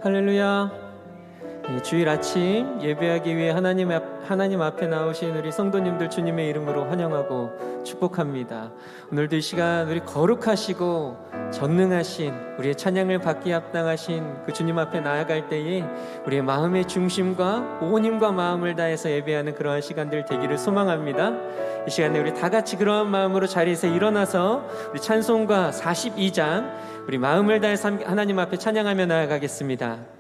할렐루야. 주일 아침 예배하기 위해 하나님 앞에 나오신 우리 성도님들 주님의 이름으로 환영하고 축복합니다. 오늘도 이 시간 우리 거룩하시고 전능하신 우리의 찬양을 받기 합당하신 그 주님 앞에 나아갈 때에 우리의 마음의 중심과 온 힘과 마음을 다해서 예배하는 그러한 시간들 되기를 소망합니다. 이 시간에 우리 다 같이 그러한 마음으로 자리에서 일어나서 우리 찬송가 42장 우리 마음을 다해서 하나님 앞에 찬양하며 나아가겠습니다.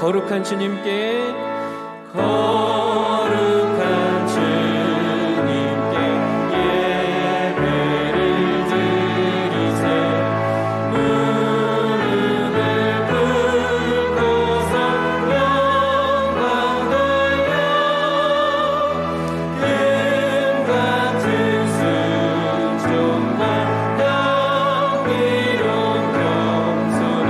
거룩한 주님께 거룩한 주님께 예배를 드리세 무릎을 꿇고서 영광 돌려 금같은 순종과 향기로운 겸손을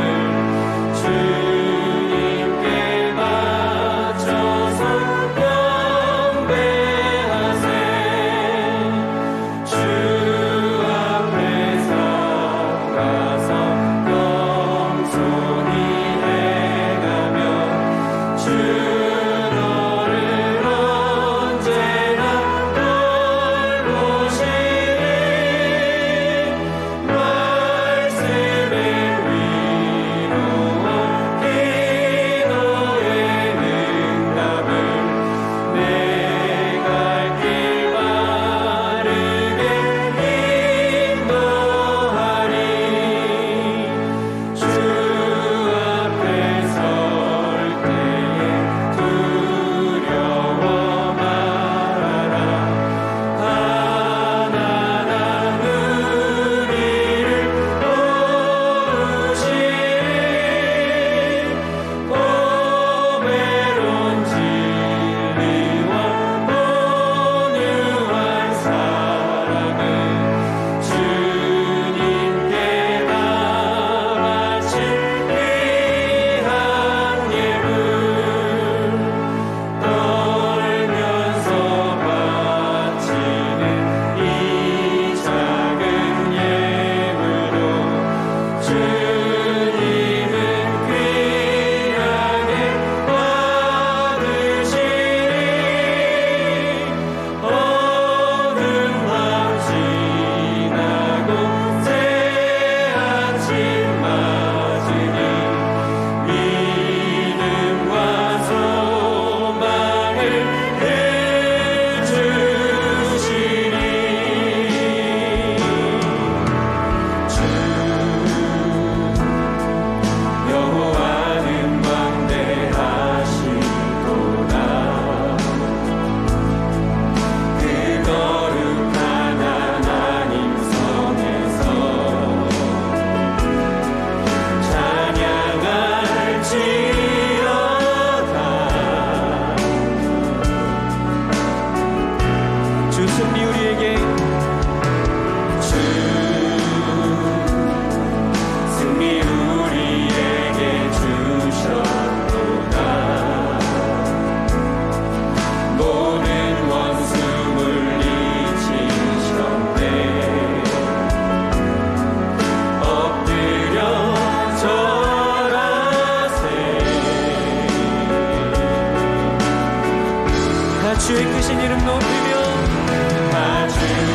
주의 크신 이름 높이며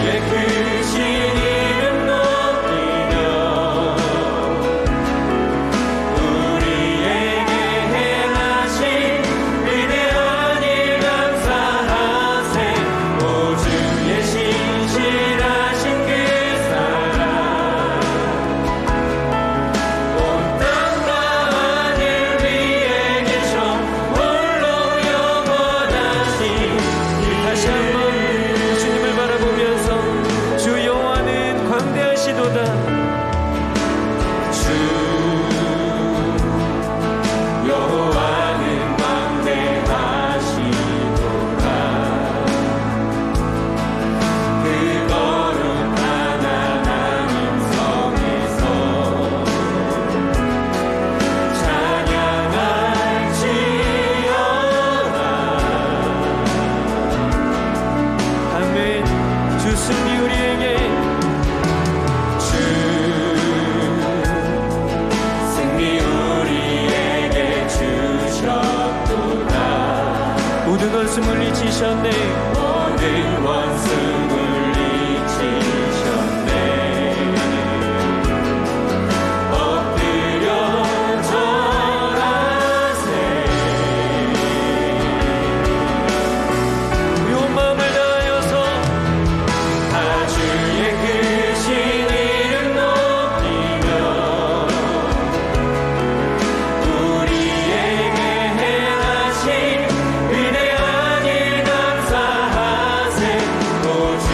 주의 크신 이름 높이며 우리에게 행하신 위대한 일 감사하세 오 주의 신실하신 그 사랑 온 땅과 하늘 위에 계셔 홀로 영원하신 다시 한번 주님을 바라보면서 주의 모든 원수 물리치셨네. 모든 원수 물리치셨네. 엎드려 절하세. 우리 온 마음을 다하여서 다 주의 크신 이름 높이며 우리에게 행하신 위대한 일 감사하세. 오 주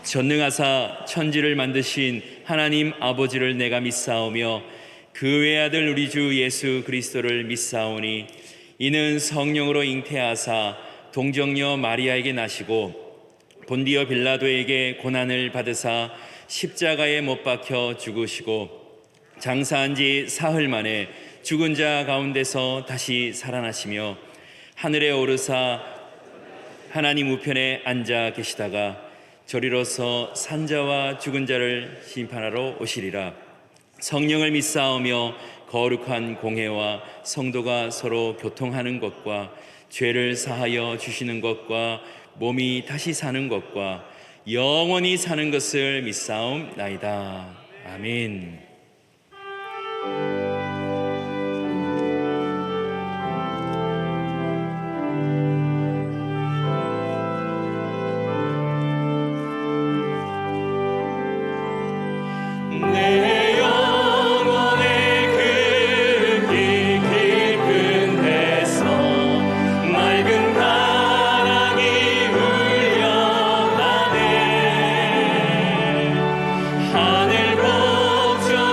전능하사 천지를 만드신 하나님 아버지를 내가 믿사오며 그 외아들 우리 주 예수 그리스도를 믿사오니 이는 성령으로 잉태하사 동정녀 마리아에게 나시고 본디어 빌라도에게 고난을 받으사 십자가에 못 박혀 죽으시고 장사한 지 사흘 만에 죽은 자 가운데서 다시 살아나시며 하늘에 오르사 하나님 우편에 앉아 계시다가 저리로서 산자와 죽은 자를 심판하러 오시리라. 성령을 믿사오며 거룩한 공회와 성도가 서로 교통하는 것과 죄를 사하여 주시는 것과 몸이 다시 사는 것과 영원히 사는 것을 믿사옵나이다. 아멘. 내 영혼의 그 깊은 데서 맑은 바람이 울려나네. 하늘 복전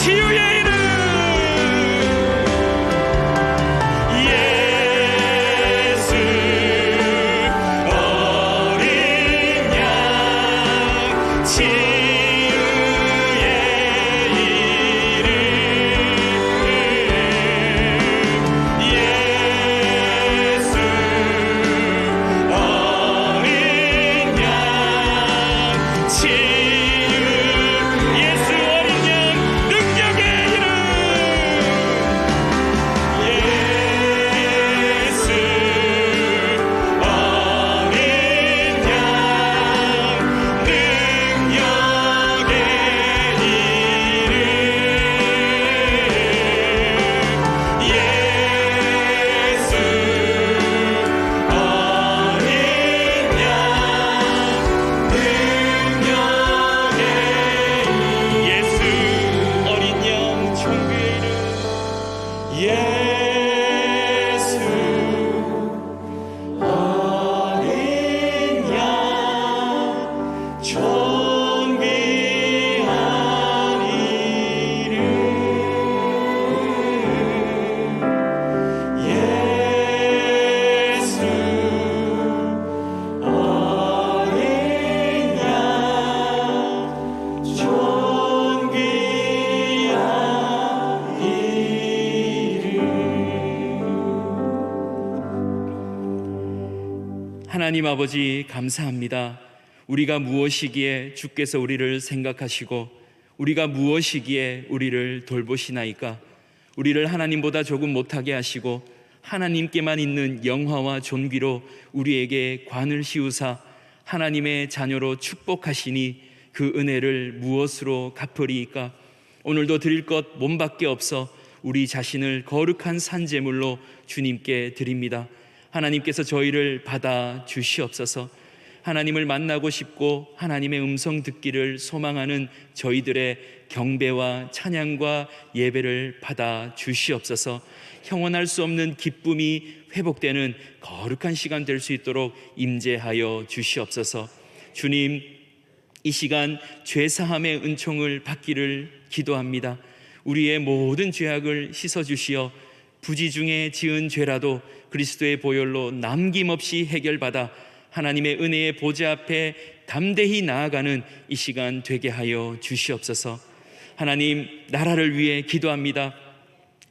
치유의 이름 예수 어린 양 치유의 이름 예수 어린 양 치유 예수 어린 양 능력의 이름 예수 어린 양 능력의 이름 예수 어린 양 천국의 이름 예수 어린 양 존귀한 이름 예수 어린 양 존귀한 하나님 아버지 감사합니다. 우리가 무엇이기에 주께서 우리를 생각하시고 우리가 무엇이기에 우리를 돌보시나이까. 우리를 하나님보다 조금 못하게 하시고 하나님께만 있는 영화와 존귀로 우리에게 관을 씌우사 하나님의 자녀로 축복하시니 그 은혜를 무엇으로 갚으리이까. 오늘도 드릴 것 몸밖에 없어 우리 자신을 거룩한 산제물로 주님께 드립니다. 하나님께서 저희를 받아 주시옵소서. 하나님을 만나고 싶고 하나님의 음성 듣기를 소망하는 저희들의 경배와 찬양과 예배를 받아 주시옵소서. 형언할 수 없는 기쁨이 회복되는 거룩한 시간 될 수 있도록 임재하여 주시옵소서. 주님, 이 시간 죄사함의 은총을 받기를 기도합니다. 우리의 모든 죄악을 씻어주시어 부지 중에 지은 죄라도 그리스도의 보혈로 남김없이 해결받아 하나님의 은혜의 보좌 앞에 담대히 나아가는 이 시간 되게 하여 주시옵소서. 하나님, 나라를 위해 기도합니다.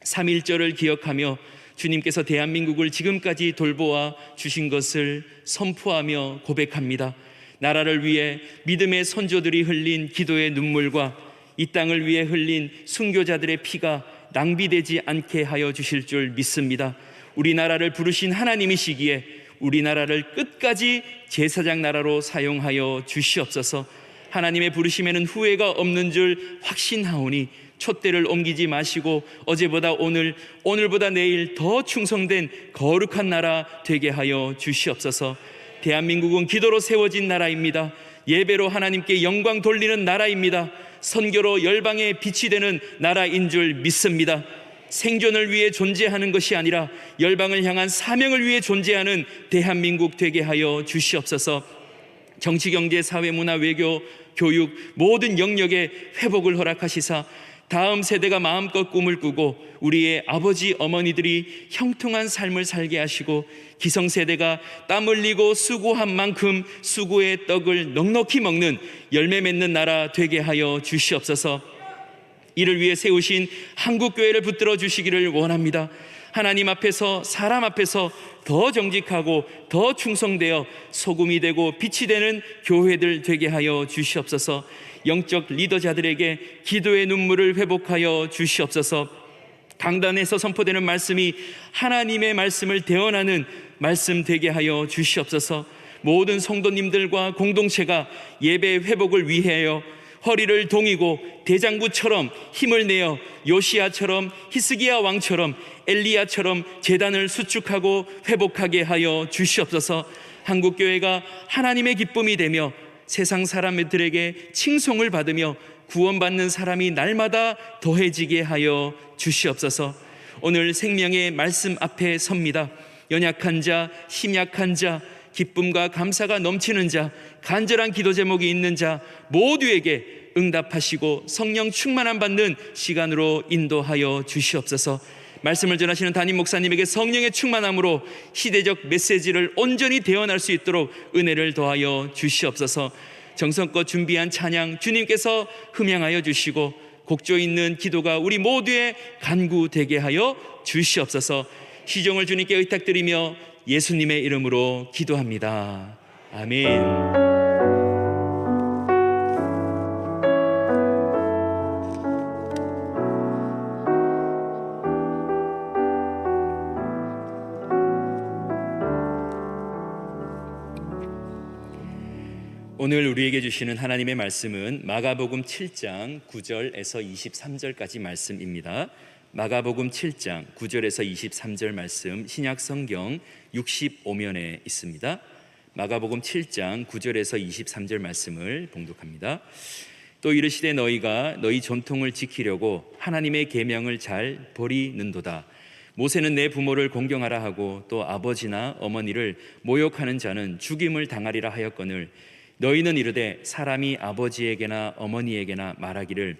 3.1절을 기억하며 주님께서 대한민국을 지금까지 돌보아 주신 것을 선포하며 고백합니다. 나라를 위해 믿음의 선조들이 흘린 기도의 눈물과 이 땅을 위해 흘린 순교자들의 피가 낭비되지 않게 하여 주실 줄 믿습니다. 우리나라를 부르신 하나님이시기에 우리나라를 끝까지 제사장 나라로 사용하여 주시옵소서. 하나님의 부르심에는 후회가 없는 줄 확신하오니 촛대를 옮기지 마시고 어제보다 오늘, 오늘보다 내일 더 충성된 거룩한 나라 되게 하여 주시옵소서. 대한민국은 기도로 세워진 나라입니다. 예배로 하나님께 영광 돌리는 나라입니다. 선교로 열방에 빛이 되는 나라인 줄 믿습니다. 생존을 위해 존재하는 것이 아니라 열방을 향한 사명을 위해 존재하는 대한민국 되게 하여 주시옵소서. 정치, 경제, 사회, 문화, 외교, 교육 모든 영역에 회복을 허락하시사 다음 세대가 마음껏 꿈을 꾸고 우리의 아버지 어머니들이 형통한 삶을 살게 하시고 기성세대가 땀 흘리고 수고한 만큼 수고의 떡을 넉넉히 먹는 열매 맺는 나라 되게 하여 주시옵소서. 이를 위해 세우신 한국교회를 붙들어 주시기를 원합니다. 하나님 앞에서 사람 앞에서 더 정직하고 더 충성되어 소금이 되고 빛이 되는 교회들 되게 하여 주시옵소서. 영적 리더자들에게 기도의 눈물을 회복하여 주시옵소서. 강단에서 선포되는 말씀이 하나님의 말씀을 대언하는 말씀 되게 하여 주시옵소서. 모든 성도님들과 공동체가 예배 회복을 위하여 허리를 동이고 대장부처럼 힘을 내어 요시야처럼 히스기야 왕처럼 엘리야처럼 제단을 수축하고 회복하게 하여 주시옵소서. 한국교회가 하나님의 기쁨이 되며 세상 사람들에게 칭송을 받으며 구원받는 사람이 날마다 더해지게 하여 주시옵소서. 오늘 생명의 말씀 앞에 섭니다. 연약한 자, 심약한 자, 기쁨과 감사가 넘치는 자, 간절한 기도 제목이 있는 자 모두에게 응답하시고 성령 충만함 받는 시간으로 인도하여 주시옵소서. 말씀을 전하시는 담임 목사님에게 성령의 충만함으로 시대적 메시지를 온전히 대언할 수 있도록 은혜를 더하여 주시옵소서. 정성껏 준비한 찬양 주님께서 흠양하여 주시고 곡조 있는 기도가 우리 모두의 간구 되게 하여 주시옵소서. 시종을 주님께 의탁드리며 예수님의 이름으로 기도합니다. 아멘. 오늘 우리에게 주시는 하나님의 말씀은 마가복음 7장 9절에서 23절까지 말씀입니다. 마가복음 7장 9절에서 23절 말씀 신약성경 65면에 있습니다. 마가복음 7장 9절에서 23절 말씀을 봉독합니다. 또 이르시되 너희가 너희 전통을 지키려고 하나님의 계명을 잘 버리는도다. 모세는 내 부모를 공경하라 하고 또 아버지나 어머니를 모욕하는 자는 죽임을 당하리라 하였거늘 너희는 이르되 사람이 아버지에게나 어머니에게나 말하기를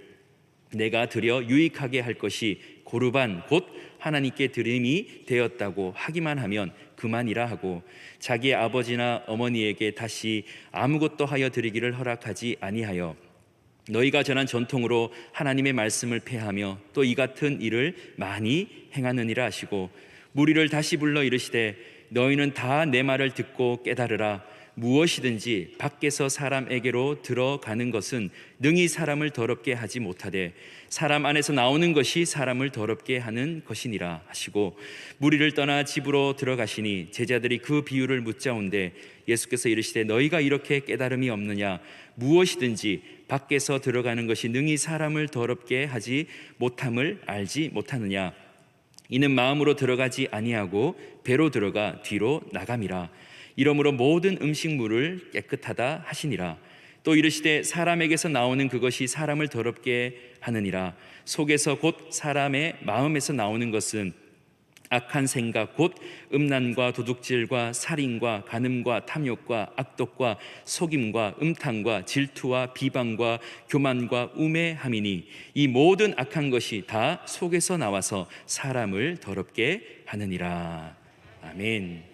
내가 드려 유익하게 할 것이 고르반 곧 하나님께 드림이 되었다고 하기만 하면 그만이라 하고 자기 아버지나 어머니에게 다시 아무것도 하여 드리기를 허락하지 아니하여 너희가 전한 전통으로 하나님의 말씀을 폐하며 또 이 같은 일을 많이 행하느니라 하시고 무리를 다시 불러 이르시되 너희는 다 내 말을 듣고 깨달으라. 무엇이든지 밖에서 사람에게로 들어가는 것은 능히 사람을 더럽게 하지 못하되 사람 안에서 나오는 것이 사람을 더럽게 하는 것이니라 하시고 무리를 떠나 집으로 들어가시니 제자들이 그 비유를 묻자온데 예수께서 이르시되 너희가 이렇게 깨달음이 없느냐 무엇이든지 밖에서 들어가는 것이 능히 사람을 더럽게 하지 못함을 알지 못하느냐 이는 마음으로 들어가지 아니하고 배로 들어가 뒤로 나감이라. 이러므로 모든 음식물을 깨끗하다 하시니라. 또 이르시되 사람에게서 나오는 그것이 사람을 더럽게 하느니라. 속에서 곧 사람의 마음에서 나오는 것은 악한 생각 곧 음란과 도둑질과 살인과 간음과 탐욕과 악독과 속임과 음탕과 질투와 비방과 교만과 우매함이니 이 모든 악한 것이 다 속에서 나와서 사람을 더럽게 하느니라. 아멘.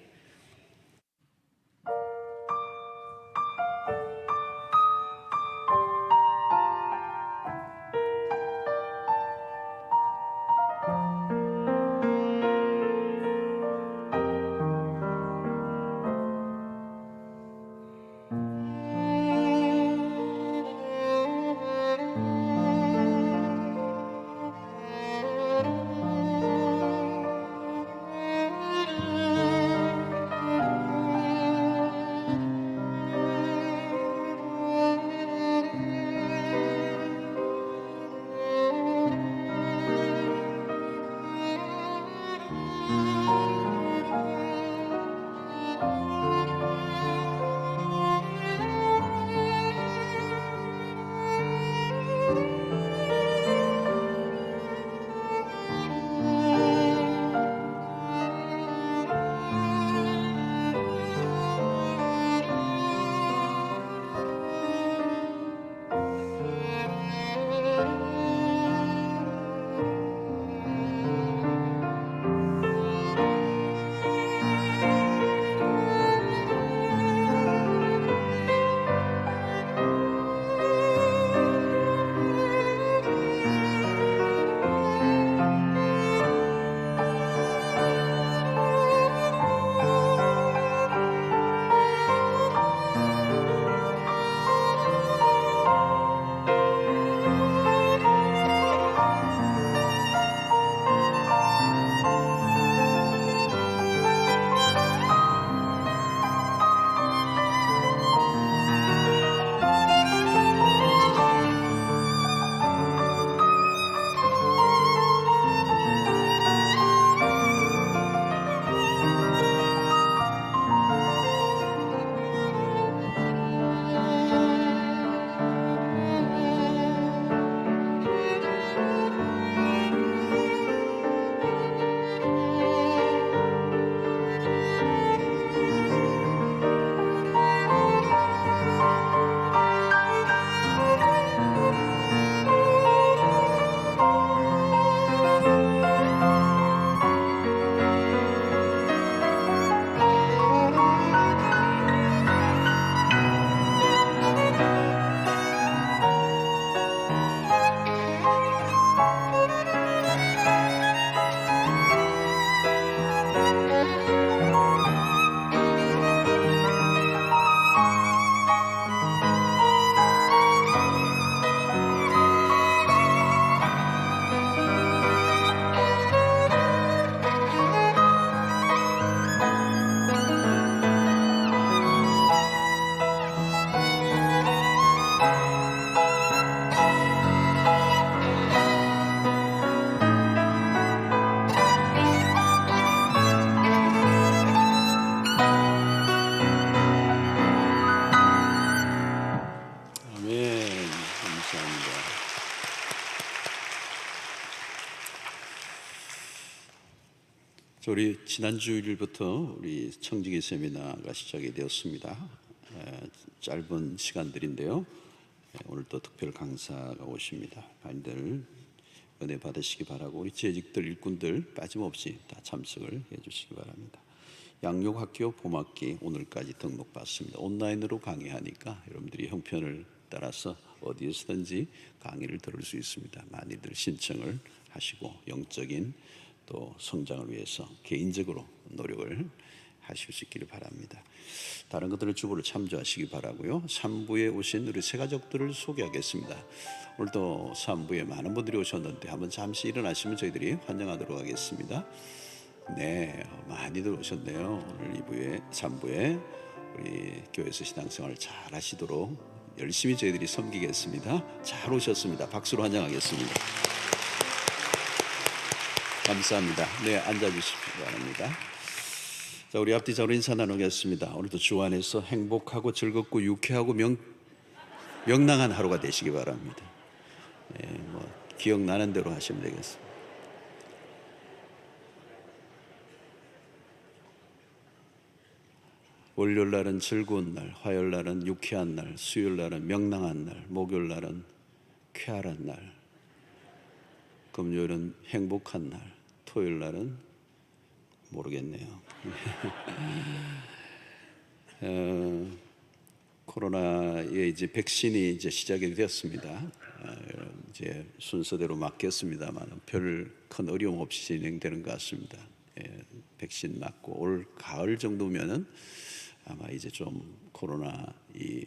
우리 지난주일부터 우리 청지기 세미나가 시작이 되었습니다. 짧은 시간들인데요. 오늘 또 특별 강사가 오십니다. 많이들 은혜 받으시기 바라고 우리 재직들 일꾼들 빠짐없이 다 참석을 해주시기 바랍니다. 양육학교 봄학기 오늘까지 등록받습니다. 온라인으로 강의하니까 여러분들이 형편을 따라서 어디에서든지 강의를 들을 수 있습니다. 많이들 신청을 하시고 영적인 또 성장을 위해서 개인적으로 노력을 하실 수 있기를 바랍니다. 다른 것들을 주보를 참조하시기 바라고요. 3부에 오신 우리 새 가족들을 소개하겠습니다. 오늘도 3부에 많은 분들이 오셨는데 한번 잠시 일어나시면 저희들이 환영하도록 하겠습니다. 네, 많이들 오셨네요. 오늘 2부에 3부에 우리 교회에서 신앙생활 잘 하시도록 열심히 저희들이 섬기겠습니다. 잘 오셨습니다. 박수로 환영하겠습니다. 감사합니다. 네, 앉아주시기 바랍니다. 자, 우리 앞뒤자로 인사 나누겠습니다. 오늘도 주 안에서 행복하고 즐겁고 유쾌하고 명랑한 하루가 되시기 바랍니다. 네, 기억나는 대로 하시면 되겠습니다. 월요일 날은 즐거운 날, 화요일 날은 유쾌한 날, 수요일 날은 명랑한 날, 목요일 날은 쾌활한 날, 금요일은 행복한 날, 토요일 날은 모르겠네요. 코로나의 이제 백신이 이제 시작이 되었습니다. 이제 순서대로 맞겠습니다만 별 큰 어려움 없이 진행되는 것 같습니다. 백신 맞고 올 가을 정도면은 아마 이제 좀 코로나 이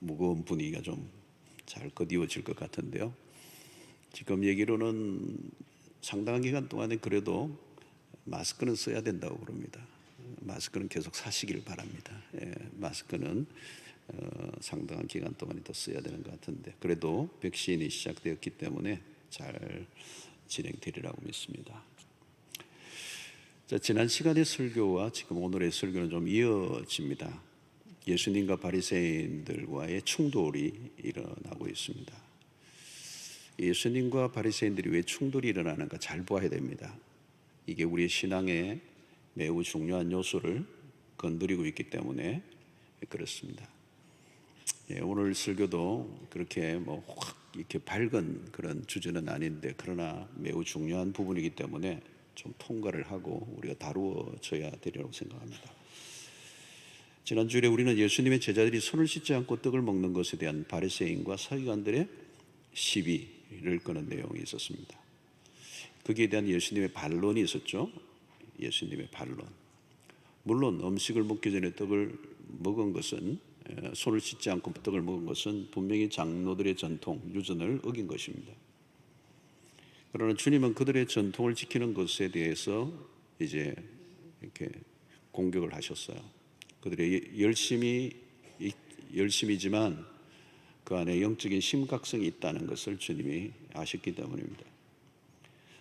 무거운 분위기가 좀 잘 거디워질 것 같은데요. 지금 얘기로는 상당한 기간 동안에 그래도 마스크는 써야 된다고 그럽니다. 마스크는 계속 사시길 바랍니다. 마스크는 상당한 기간 동안에 더 써야 되는 것 같은데 그래도 백신이 시작되었기 때문에 잘 진행되리라고 믿습니다. 자, 지난 시간의 설교와 지금 오늘의 설교는 좀 이어집니다. 예수님과 바리새인들과의 충돌이 일어나고 있습니다. 예수님과 바리새인들이 왜 충돌이 일어나는가 잘 보아야 됩니다. 이게 우리의 신앙에 매우 중요한 요소를 건드리고 있기 때문에 그렇습니다. 오늘 설교도 그렇게 확 이렇게 밝은 그런 주제는 아닌데 그러나 매우 중요한 부분이기 때문에 좀 통과를 하고 우리가 다루어져야 되리라고 생각합니다. 지난주에 우리는 예수님의 제자들이 손을 씻지 않고 떡을 먹는 것에 대한 바리새인과 서기관들의 시비를 거는 내용이 있었습니다. 거기에 대한 예수님의 반론이 있었죠. 예수님의 반론. 물론 음식을 먹기 전에 떡을 먹은 것은 손을 씻지 않고 떡을 먹은 것은 분명히 장로들의 전통, 유전을 어긴 것입니다. 그러나 주님은 그들의 전통을 지키는 것에 대해서 이제 이렇게 공격을 하셨어요. 그들의 열심이지만 그 안에 영적인 심각성이 있다는 것을 주님이 아셨기 때문입니다.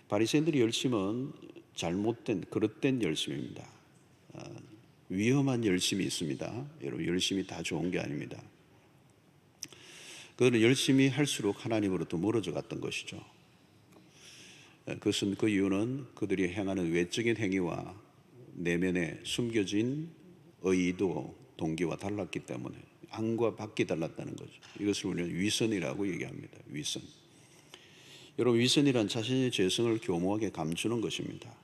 바리새인들의 열심은 잘못된 그릇된 열심입니다. 위험한 열심이 있습니다. 여러분, 열심이 다 좋은 게 아닙니다. 그들은 열심히 할수록 하나님으로부터 멀어져 갔던 것이죠. 그것은 그 이유는 그들이 행하는 외적인 행위와 내면에 숨겨진 의도, 동기와 달랐기 때문에 안과 밖이 달랐다는 거죠. 이것을 우리는 위선이라고 얘기합니다. 위선. 여러분, 위선이란 자신의 죄성을 교모하게 감추는 것입니다.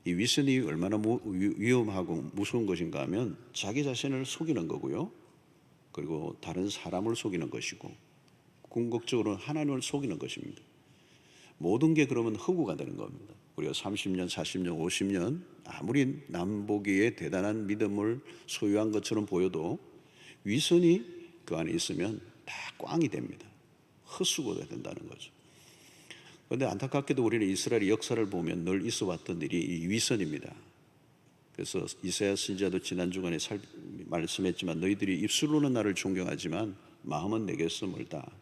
이 위선이 얼마나 위험하고 무서운 것인가 하면 자기 자신을 속이는 거고요. 그리고 다른 사람을 속이는 것이고 궁극적으로는 하나님을 속이는 것입니다. 모든 게 그러면 허구가 되는 겁니다. 우리가 30년, 40년, 50년 아무리 남보기에 대단한 믿음을 소유한 것처럼 보여도 위선이 그 안에 있으면 다 꽝이 됩니다. 헛수고가 된다는 거죠. 그런데 안타깝게도 우리는 이스라엘의 역사를 보면 늘 있어왔던 일이 이 위선입니다. 그래서 이사야 선지자도 지난 주간에 말씀했지만 너희들이 입술로는 나를 존경하지만 마음은 내게서 멀다.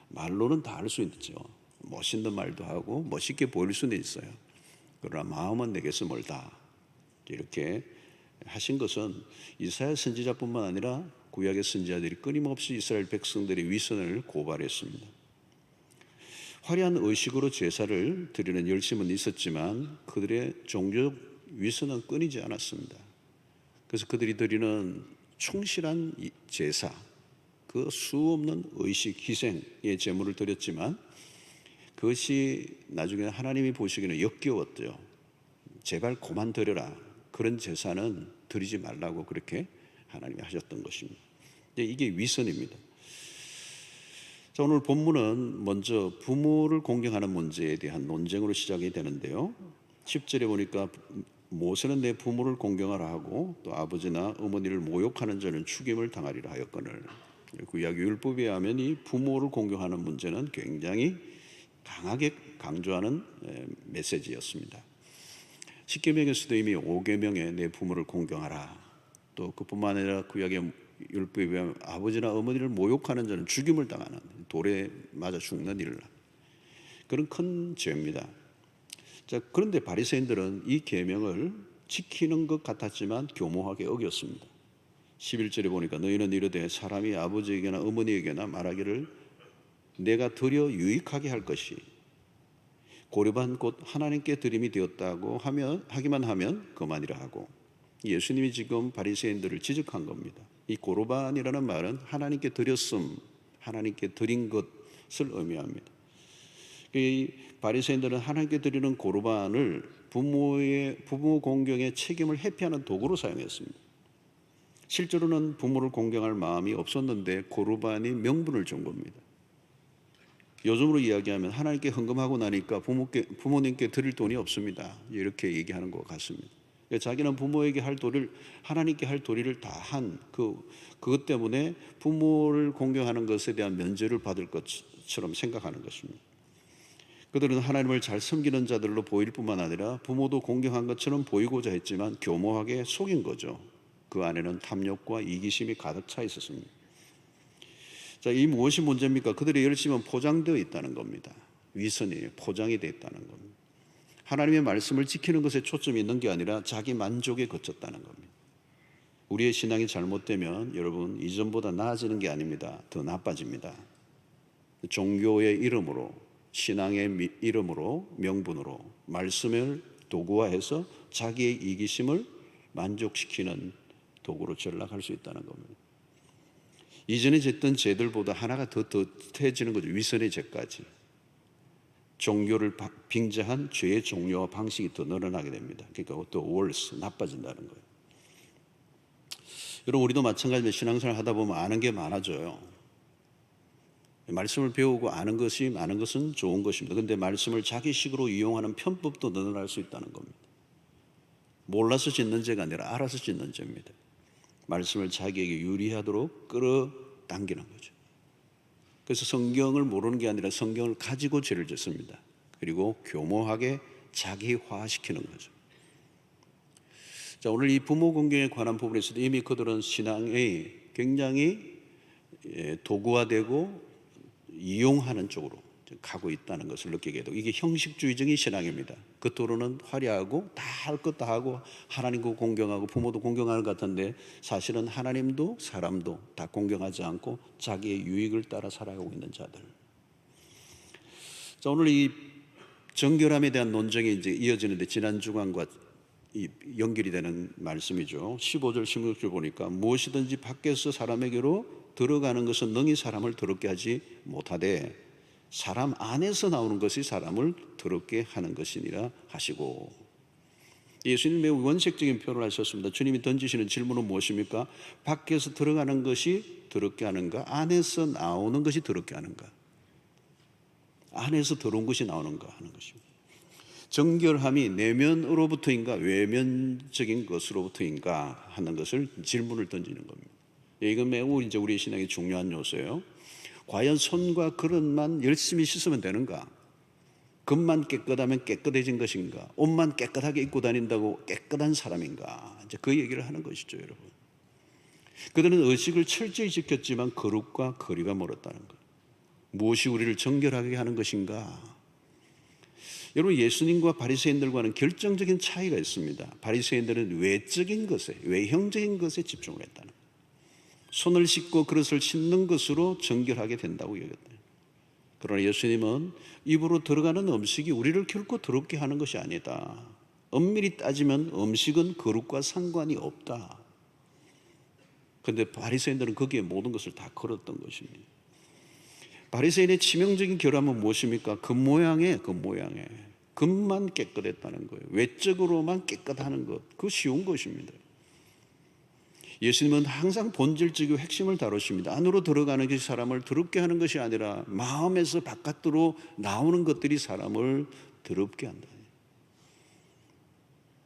말로는 다 할 수 있죠. 멋있는 말도 하고 멋있게 보일 수는 있어요. 그러나 마음은 내게서 멀다. 이렇게 하신 것은 이사야 선지자뿐만 아니라 구약의 선지자들이 끊임없이 이스라엘 백성들의 위선을 고발했습니다. 화려한 의식으로 제사를 드리는 열심은 있었지만 그들의 종교적 위선은 끊이지 않았습니다. 그래서 그들이 드리는 충실한 제사, 그 수없는 의식, 희생의 제물을 드렸지만 그것이 나중에 하나님이 보시기에는 역겨웠죠. 제발 그만 드려라. 그런 제사는 드리지 말라고 그렇게 하나님이 하셨던 것입니다. 이게 위선입니다. 자, 오늘 본문은 먼저 부모를 공경하는 문제에 대한 논쟁으로 시작이 되는데요. 10절에 보니까 모세는 내 부모를 공경하라 하고 또 아버지나 어머니를 모욕하는 자는 죽임을 당하리라 하였거늘. 구약 율법에 의하면 이 부모를 공경하는 문제는 굉장히 강하게 강조하는 메시지였습니다. 십계명에서도 이미 5계명에 내 부모를 공경하라, 또 그뿐만 아니라 구약의 율법에 의하면 아버지나 어머니를 모욕하는 자는 죽임을 당하는, 돌에 맞아 죽는 일을, 그런 큰 죄입니다. 자, 그런데 바리새인들은 이 계명을 지키는 것 같았지만 교모하게 어겼습니다. 11절에 보니까 너희는 이르되 사람이 아버지에게나 어머니에게나 말하기를 내가 드려 유익하게 할 것이 고려반 곧 하나님께 드림이 되었다고 하기만 하면 그만이라 하고, 예수님이 지금 바리새인들을 지적한 겁니다. 이 고르반이라는 말은 하나님께 드렸음, 하나님께 드린 것을 의미합니다. 이 바리새인들은 하나님께 드리는 고르반을 부모 공경의 책임을 회피하는 도구로 사용했습니다. 실제로는 부모를 공경할 마음이 없었는데 고르반이 명분을 준 겁니다. 요즘으로 이야기하면 하나님께 헌금하고 나니까 부모님께 드릴 돈이 없습니다, 이렇게 얘기하는 것 같습니다. 자기는 부모에게 할 도리를, 하나님께 할 도리를 다 한 그것 때문에 부모를 공경하는 것에 대한 면죄를 받을 것처럼 생각하는 것입니다. 그들은 하나님을 잘 섬기는 자들로 보일 뿐만 아니라 부모도 공경한 것처럼 보이고자 했지만 교모하게 속인 거죠. 그 안에는 탐욕과 이기심이 가득 차 있었습니다. 자, 이 무엇이 문제입니까? 그들의 열심은 포장되어 있다는 겁니다. 위선이에요. 포장이 되어 있다는 겁니다. 하나님의 말씀을 지키는 것에 초점이 있는 게 아니라 자기 만족에 그쳤다는 겁니다. 우리의 신앙이 잘못되면 여러분 이전보다 나아지는 게 아닙니다. 더 나빠집니다. 종교의 이름으로, 신앙의 이름으로, 명분으로 말씀을 도구화해서 자기의 이기심을 만족시키는 도구로 전락할 수 있다는 겁니다. 이전에 졌던 죄들보다 하나가 더 더해지는 거죠. 위선의 죄까지. 종교를 빙자한 죄의 종류와 방식이 더 늘어나게 됩니다. 그러니까 또 worse, 나빠진다는 거예요. 여러분, 우리도 마찬가지로 신앙생활 하다 보면 아는 게 많아져요. 말씀을 배우고 아는 것이 많은 것은 좋은 것입니다. 그런데 말씀을 자기식으로 이용하는 편법도 늘어날 수 있다는 겁니다. 몰라서 짓는 죄가 아니라 알아서 짓는 죄입니다. 말씀을 자기에게 유리하도록 끌어당기는 거죠. 그래서 성경을 모르는 게 아니라 성경을 가지고 죄를 짓습니다. 그리고 교모하게 자기화시키는 거죠. 자, 오늘 이 부모 공경에 관한 부분에서도 이미 그들은 신앙이 굉장히 도구화되고 이용하는 쪽으로 가고 있다는 것을 느끼게 되고, 이게 형식주의적인 신앙입니다. 겉으로는 화려하고 다 할 것 다 하고 하나님도 공경하고 부모도 공경하는 것 같은데 사실은 하나님도 사람도 다 공경하지 않고 자기의 유익을 따라 살아가고 있는 자들. 자, 오늘 이 정결함에 대한 논쟁이 이제 이어지는데 지난 주간과 연결이 되는 말씀이죠. 15절 16절 보니까 무엇이든지 밖에서 사람에게로 들어가는 것은 능히 사람을 더럽게 하지 못하되 사람 안에서 나오는 것이 사람을 더럽게 하는 것이니라 하시고, 예수님 매우 원색적인 표현을 하셨습니다. 주님이 던지시는 질문은 무엇입니까? 밖에서 들어가는 것이 더럽게 하는가? 안에서 나오는 것이 더럽게 하는가? 안에서 더러운 것이 나오는가 하는 것입니다. 정결함이 내면으로부터인가 외면적인 것으로부터인가 하는 것을 질문을 던지는 겁니다. 이건 매우 이제 우리 신앙의 중요한 요소예요. 과연 손과 그릇만 열심히 씻으면 되는가? 겉만 깨끗하면 깨끗해진 것인가? 옷만 깨끗하게 입고 다닌다고 깨끗한 사람인가? 이제 그 얘기를 하는 것이죠, 여러분. 그들은 의식을 철저히 지켰지만 거룩과 거리가 멀었다는 것. 무엇이 우리를 정결하게 하는 것인가? 여러분, 예수님과 바리새인들과는 결정적인 차이가 있습니다. 바리새인들은 외적인 것에, 외형적인 것에 집중을 했다는 것. 손을 씻고 그릇을 씻는 것으로 정결하게 된다고 여겼다. 그러나 예수님은 입으로 들어가는 음식이 우리를 결코 더럽게 하는 것이 아니다. 엄밀히 따지면 음식은 거룩과 상관이 없다. 그런데 바리새인들은 거기에 모든 것을 다 걸었던 것입니다. 바리새인의 치명적인 결함은 무엇입니까? 겉모양에 겉만 깨끗했다는 거예요. 외적으로만 깨끗하는 것, 그거 쉬운 것입니다. 예수님은 항상 본질적이고 핵심을 다루십니다. 안으로 들어가는 것이 사람을 더럽게 하는 것이 아니라 마음에서 바깥으로 나오는 것들이 사람을 더럽게 한다.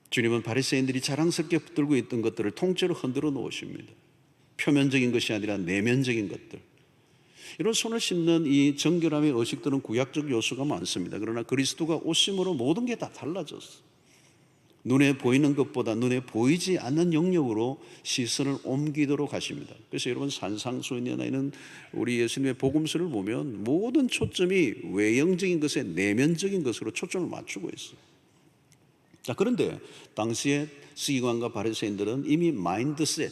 주님은 바리새인들이 자랑스럽게 붙들고 있던 것들을 통째로 흔들어 놓으십니다. 표면적인 것이 아니라 내면적인 것들. 이런 손을 씻는 이 정결함의 의식들은 구약적 요소가 많습니다. 그러나 그리스도가 오심으로 모든 게 다 달라졌어. 눈에 보이는 것보다 눈에 보이지 않는 영역으로 시선을 옮기도록 하십니다. 그래서 여러분 산상수훈이나 이런 우리 예수님의 복음서를 보면 모든 초점이 외형적인 것에 내면적인 것으로 초점을 맞추고 있어요. 자, 그런데 당시에 서기관과 바리새인들은 이미 마인드셋,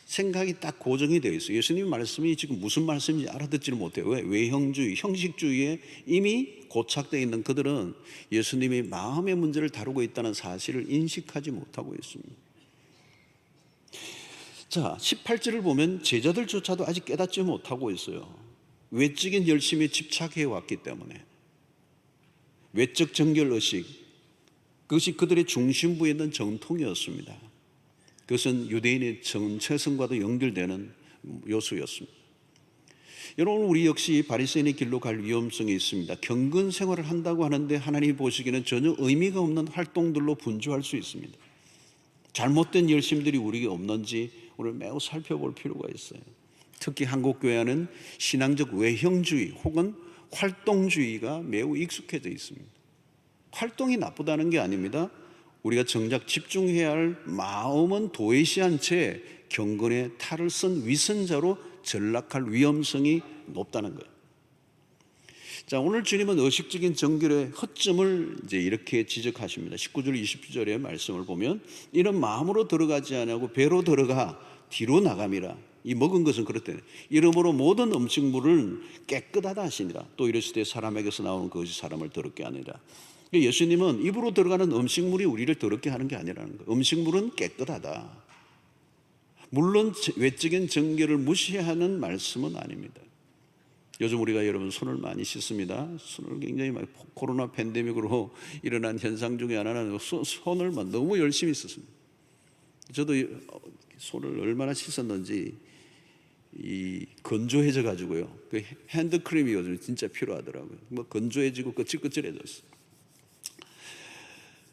생각이 딱 고정이 되어 있어요. 예수님 말씀이 지금 무슨 말씀인지 알아듣지를 못해요. 왜? 외형주의, 형식주의에 이미 고착되어 있는 그들은 예수님이 마음의 문제를 다루고 있다는 사실을 인식하지 못하고 있습니다. 자, 18절을 보면 제자들조차도 아직 깨닫지 못하고 있어요. 외적인 열심에 집착해 왔기 때문에. 외적 정결의식, 그것이 그들의 중심부에 있는 정통이었습니다. 그것은 유대인의 정체성과도 연결되는 요소였습니다. 여러분, 우리 역시 바리새인의 길로 갈 위험성이 있습니다. 경건 생활을 한다고 하는데 하나님이 보시기에는 전혀 의미가 없는 활동들로 분주할 수 있습니다. 잘못된 열심들이 우리에게 없는지 우리를 매우 살펴볼 필요가 있어요. 특히 한국 교회는 신앙적 외형주의 혹은 활동주의가 매우 익숙해져 있습니다. 활동이 나쁘다는 게 아닙니다. 우리가 정작 집중해야 할 마음은 도외시한 채 경건의 탈을 쓴 위선자로 전락할 위험성이 높다는 거예요. 자, 오늘 주님은 의식적인 정결의 허점을 이제 이렇게 지적하십니다. 19절 20절의 말씀을 보면 이런 마음으로 들어가지 아니하고 배로 들어가 뒤로 나감이라. 이 먹은 것은 그렇대. 이러므로 모든 음식물은 깨끗하다 하시니라. 또 이르시되 사람에게서 나오는 것이 사람을 더럽게 하니라. 예수님은 입으로 들어가는 음식물이 우리를 더럽게 하는 게 아니라는 거예요. 음식물은 깨끗하다. 물론 외적인 정결을 무시하는 말씀은 아닙니다. 요즘 우리가 여러분 손을 많이 씻습니다. 손을 굉장히 많이, 코로나 팬데믹으로 일어난 현상 중에 하나는 손을 너무 열심히 썼습니다. 저도 손을 얼마나 씻었는지 건조해져 가지고요. 그 핸드크림이 요즘 진짜 필요하더라고요. 뭐 건조해지고 거칠거칠해졌어요.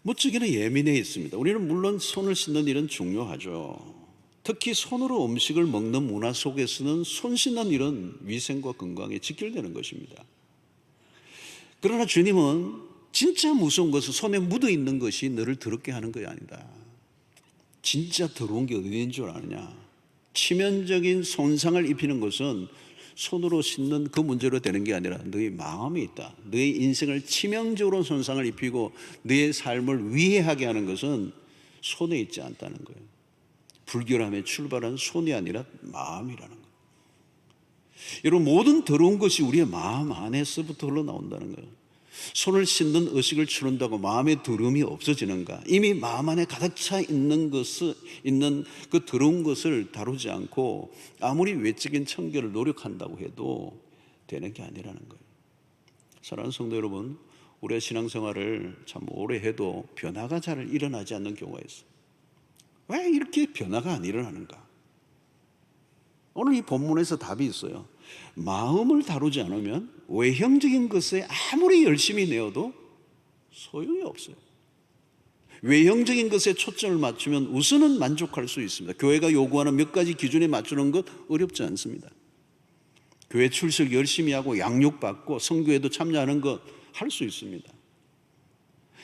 무척이나 예민해 있습니다. 우리는 물론 손을 씻는 일은 중요하죠. 특히 손으로 음식을 먹는 문화 속에서는 손 씻는 일은 위생과 건강에 직결되는 것입니다. 그러나 주님은 진짜 무서운 것은 손에 묻어 있는 것이 너를 더럽게 하는 것이 아니다. 진짜 더러운 게 어디 있는 줄 아느냐? 치면적인 손상을 입히는 것은 손으로 씻는 그 문제로 되는 게 아니라 너의 마음이 있다. 너의 인생을 치명적으로 손상을 입히고 너의 삶을 위해하게 하는 것은 손에 있지 않다는 거예요. 불결함에 출발한 손이 아니라 마음이라는 거예요. 여러분, 모든 더러운 것이 우리의 마음 안에서부터 흘러나온다는 거예요. 손을 씻는 의식을 치른다고 마음의 더러움이 없어지는가? 이미 마음 안에 가득 차 있는 그 더러운 것을 다루지 않고 아무리 외적인 청결을 노력한다고 해도 되는 게 아니라는 거예요. 사랑하는 성도 여러분, 우리의 신앙생활을 참 오래 해도 변화가 잘 일어나지 않는 경우가 있어요. 왜 이렇게 변화가 안 일어나는가? 오늘 이 본문에서 답이 있어요. 마음을 다루지 않으면 외형적인 것에 아무리 열심히 내어도 소용이 없어요. 외형적인 것에 초점을 맞추면 우선은 만족할 수 있습니다. 교회가 요구하는 몇 가지 기준에 맞추는 것 어렵지 않습니다. 교회 출석 열심히 하고 양육받고 성교회도 참여하는 것 할 수 있습니다.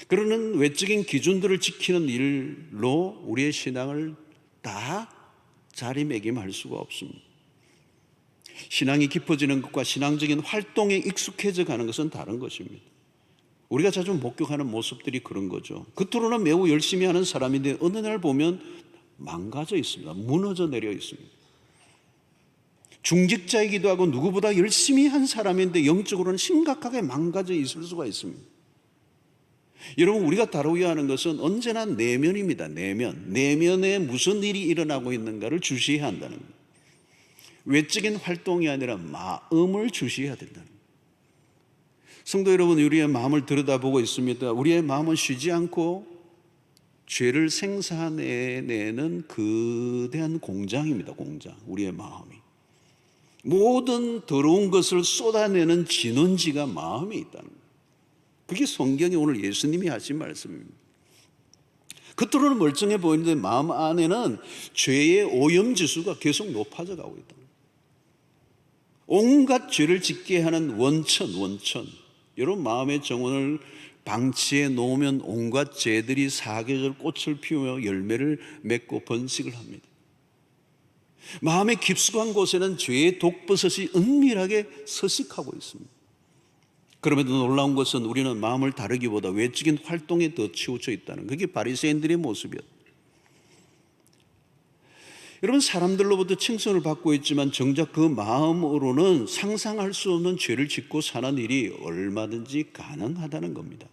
그러는 외적인 기준들을 지키는 일로 우리의 신앙을 다 자리매김할 수가 없습니다. 신앙이 깊어지는 것과 신앙적인 활동에 익숙해져 가는 것은 다른 것입니다. 우리가 자주 목격하는 모습들이 그런 거죠. 겉으로는 매우 열심히 하는 사람인데 어느 날 보면 망가져 있습니다. 무너져 내려 있습니다. 중직자이기도 하고 누구보다 열심히 한 사람인데 영적으로는 심각하게 망가져 있을 수가 있습니다. 여러분, 우리가 다루어야 하는 것은 언제나 내면입니다. 내면에 무슨 일이 일어나고 있는가를 주시해야 한다는 거예요. 외적인 활동이 아니라 마음을 주시해야 된다는 거예요. 성도 여러분, 우리의 마음을 들여다보고 있습니다. 우리의 마음은 쉬지 않고 죄를 생산해내는 거대한 공장입니다. 공장. 우리의 마음이. 모든 더러운 것을 쏟아내는 진원지가 마음에 있다는 거예요. 그게 성경이 오늘 예수님이 하신 말씀입니다. 겉으로는 멀쩡해 보이는데 마음 안에는 죄의 오염지수가 계속 높아져 가고 있다. 온갖 죄를 짓게 하는 원천. 여러분, 마음의 정원을 방치해 놓으면 온갖 죄들이 사계절 꽃을 피우며 열매를 맺고 번식을 합니다. 마음의 깊숙한 곳에는 죄의 독버섯이 은밀하게 서식하고 있습니다. 그럼에도 놀라운 것은 우리는 마음을 다루기보다 외적인 활동에 더 치우쳐 있다는, 그게 바리새인들의 모습이었다. 여러분, 사람들로부터 칭송을 받고 있지만 정작 그 마음으로는 상상할 수 없는 죄를 짓고 사는 일이 얼마든지 가능하다는 겁니다.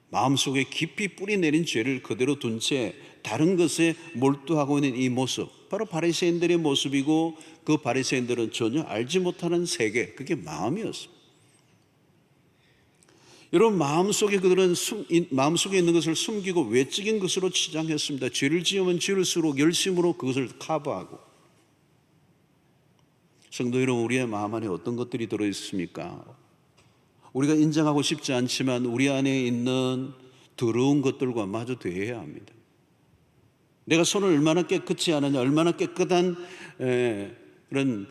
마음속에 깊이 뿌리내린 죄를 그대로 둔 채 다른 것에 몰두하고 있는 이 모습, 바로 바리새인들의 모습이고, 그 바리새인들은 전혀 알지 못하는 세계, 그게 마음이었습니다. 여러분, 마음속에 그들은 마음속에 있는 것을 숨기고 외적인 것으로 치장했습니다. 죄를 지으면 지을수록 열심으로 그것을 커버하고. 성도 여러분, 우리의 마음 안에 어떤 것들이 들어있습니까? 우리가 인정하고 싶지 않지만 우리 안에 있는 더러운 것들과 마주 대해야 합니다. 내가 손을 얼마나 깨끗이 하느냐, 얼마나 깨끗한 그런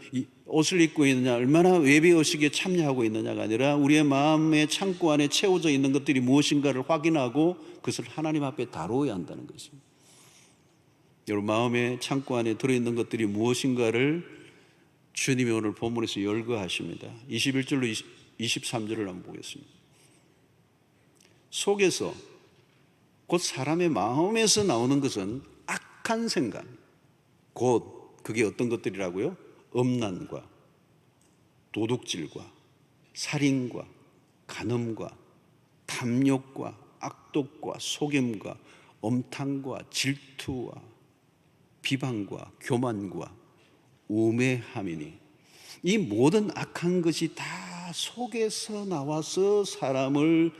옷을 입고 있느냐, 얼마나 예배의식에 참여하고 있느냐가 아니라 우리의 마음의 창고 안에 채워져 있는 것들이 무엇인가를 확인하고 그것을 하나님 앞에 다루어야 한다는 것입니다. 여러분, 마음의 창고 안에 들어있는 것들이 무엇인가를 주님이 오늘 본문에서 열거하십니다. 21절로 23절을 한번 보겠습니다. 속에서, 곧 사람의 마음에서 나오는 것은 악한 생각, 곧 그게 어떤 것들이라고요? 음란과 도둑질과 살인과 간음과 탐욕과 악독과 속임과 엄탕과 질투와 비방과 교만과 우매함이니, 이 모든 악한 것이 다 속에서 나와서 사람을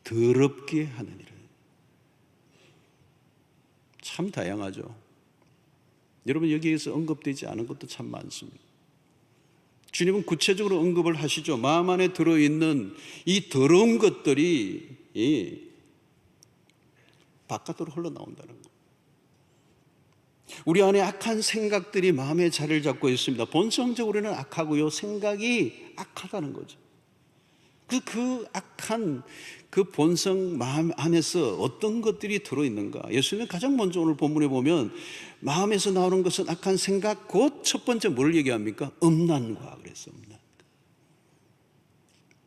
더럽게 하느니라. 참 다양하죠. 여러분, 여기에서 언급되지 않은 것도 참 많습니다. 주님은 구체적으로 언급을 하시죠. 마음 안에 들어있는 이 더러운 것들이 바깥으로 흘러나온다는 것. 우리 안에 악한 생각들이 마음에 자리를 잡고 있습니다. 본성적으로는 악하고요, 생각이 악하다는 거죠. 그 악한 그 본성 마음 안에서 어떤 것들이 들어있는가? 예수님은 가장 먼저 오늘 본문에 보면 마음에서 나오는 것은 악한 생각, 곧 첫 번째 뭘 얘기합니까? 음란과 그랬어. 음란.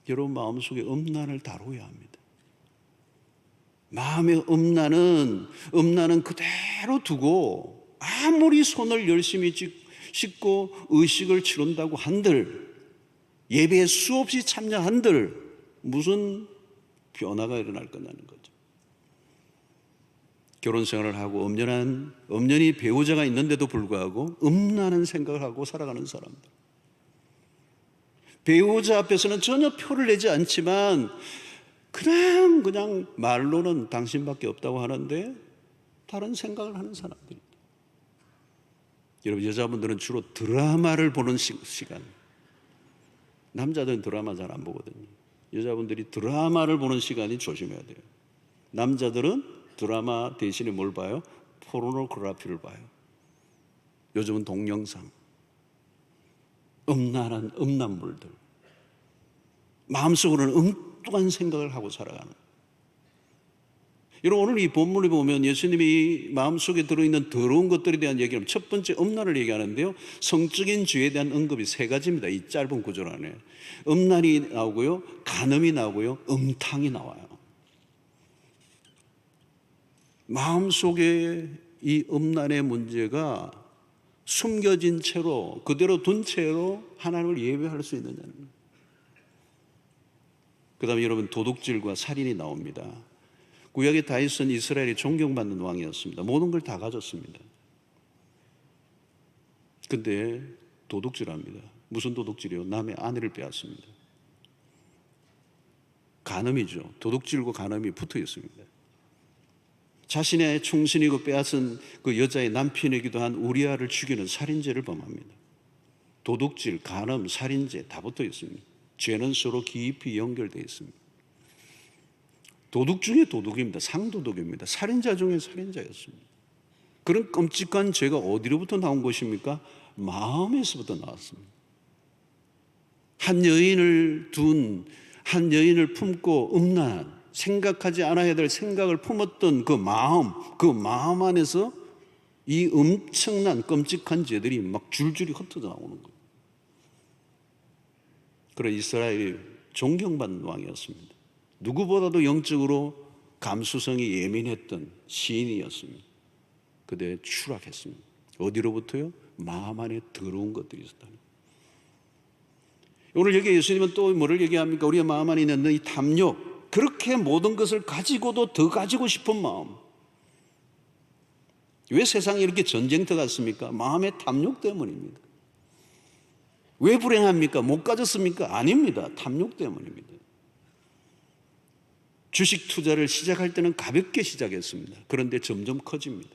여러분, 마음속에 음란을 다루어야 합니다. 마음의 음란은 그대로 두고 아무리 손을 열심히 씻고 의식을 치른다고 한들, 예배에 수없이 참여한들 무슨 변화가 일어날 거냐는 거죠. 결혼 생활을 하고 엄연히 배우자가 있는데도 불구하고 음란한 생각을 하고 살아가는 사람들. 배우자 앞에서는 전혀 표를 내지 않지만 그냥 말로는 당신밖에 없다고 하는데 다른 생각을 하는 사람들입니다. 여러분, 여자분들은 주로 드라마를 보는 시간. 남자들은 드라마 잘 안 보거든요. 여자분들이 드라마를 보는 시간이 조심해야 돼요. 남자들은 드라마 대신에 뭘 봐요? 포르노그래피를 봐요. 요즘은 동영상, 음란한 음란물들, 마음속으로는 엉뚱한 생각을 하고 살아가는. 여러분, 오늘 이 본문을 보면 예수님이 마음속에 들어있는 더러운 것들에 대한 얘기를, 첫 번째 음란을 얘기하는데요, 성적인 죄에 대한 언급이 세 가지입니다. 이 짧은 구절 안에 음란이 나오고요, 간음이 나오고요, 음탕이 나와요. 마음속에 이 음란의 문제가 숨겨진 채로 그대로 둔 채로 하나님을 예배할 수 있느냐는 거예요. 그 다음에 여러분 도둑질과 살인이 나옵니다. 구약의 다윗은 이스라엘이 존경받는 왕이었습니다. 모든 걸 다 가졌습니다. 근데 도둑질합니다. 무슨 도둑질이요? 남의 아내를 빼앗습니다. 간음이죠. 도둑질과 간음이 붙어 있습니다. 자신의 충신이고 빼앗은 그 여자의 남편이기도 한 우리아를 죽이는 살인죄를 범합니다. 도둑질, 간음, 살인죄 다 붙어 있습니다. 죄는 서로 깊이 연결되어 있습니다. 도둑 중에 도둑입니다. 상도둑입니다. 살인자 중에 살인자였습니다. 그런 끔찍한 죄가 어디로부터 나온 것입니까? 마음에서부터 나왔습니다. 한 여인을 품고 음란한, 생각하지 않아야 될 생각을 품었던 그 마음 안에서 이 엄청난 끔찍한 죄들이 막 줄줄이 흩어져 나오는 거예요. 그런 이스라엘이 존경받는 왕이었습니다. 누구보다도 영적으로 감수성이 예민했던 시인이었습니다. 그때 추락했습니다. 어디로부터요? 마음 안에 더러운 것들이 있었다는 거예요. 오늘 여기 예수님은 또 뭐를 얘기합니까? 우리의 마음 안에 있는 이 탐욕, 그렇게 모든 것을 가지고도 더 가지고 싶은 마음. 왜 세상이 이렇게 전쟁터 같습니까? 마음의 탐욕 때문입니다. 왜 불행합니까? 못 가졌습니까? 아닙니다. 탐욕 때문입니다. 주식 투자를 시작할 때는 가볍게 시작했습니다. 그런데 점점 커집니다.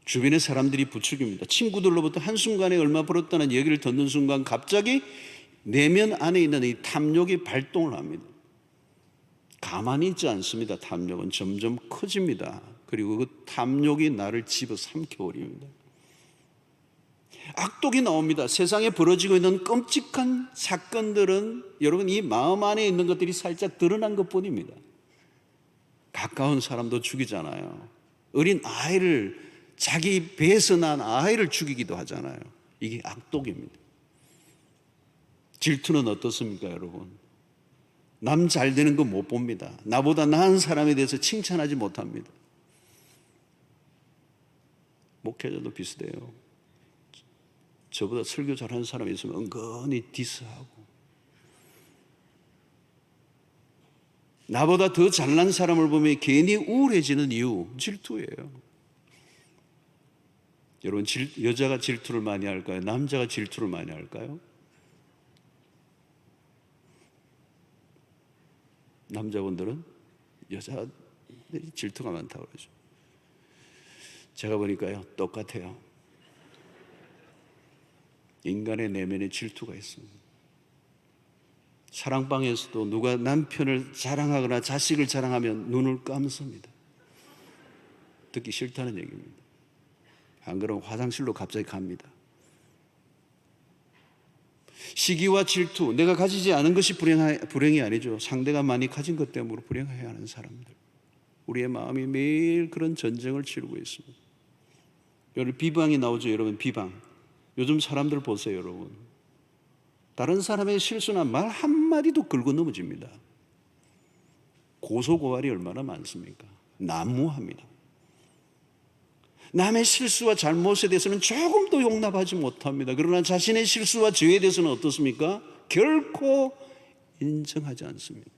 주변의 사람들이 부추깁니다. 친구들로부터 한순간에 얼마 벌었다는 얘기를 듣는 순간 갑자기 내면 안에 있는 이 탐욕이 발동을 합니다. 가만히 있지 않습니다. 탐욕은 점점 커집니다. 그리고 그 탐욕이 나를 집어삼켜버립니다. 악독이 나옵니다. 세상에 벌어지고 있는 끔찍한 사건들은 여러분 이 마음 안에 있는 것들이 살짝 드러난 것뿐입니다. 가까운 사람도 죽이잖아요. 어린 아이를, 자기 배에서 난 아이를 죽이기도 하잖아요. 이게 악독입니다. 질투는 어떻습니까, 여러분? 남 잘 되는 거 못 봅니다. 나보다 나은 사람에 대해서 칭찬하지 못합니다. 목회자도 비슷해요. 저보다 설교 잘하는 사람이 있으면 은근히 디스하고, 나보다 더 잘난 사람을 보면 괜히 우울해지는 이유, 질투예요. 여러분, 여자가 질투를 많이 할까요? 남자가 질투를 많이 할까요? 남자분들은 여자들이 질투가 많다고 그러죠. 제가 보니까요, 똑같아요. 인간의 내면에 질투가 있습니다. 사랑방에서도 누가 남편을 자랑하거나 자식을 자랑하면 눈을 감습니다. 듣기 싫다는 얘기입니다. 안 그러면 화장실로 갑자기 갑니다. 시기와 질투, 내가 가지지 않은 것이 불행이 아니죠. 상대가 많이 가진 것 때문에 불행해야 하는 사람들. 우리의 마음이 매일 그런 전쟁을 치르고 있습니다. 여러분, 비방이 나오죠. 여러분, 비방. 요즘 사람들 보세요, 여러분. 다른 사람의 실수나 말 한마디도 긁어 넘어집니다. 고소고발이 얼마나 많습니까? 난무합니다. 남의 실수와 잘못에 대해서는 조금도 용납하지 못합니다. 그러나 자신의 실수와 죄에 대해서는 어떻습니까? 결코 인정하지 않습니다.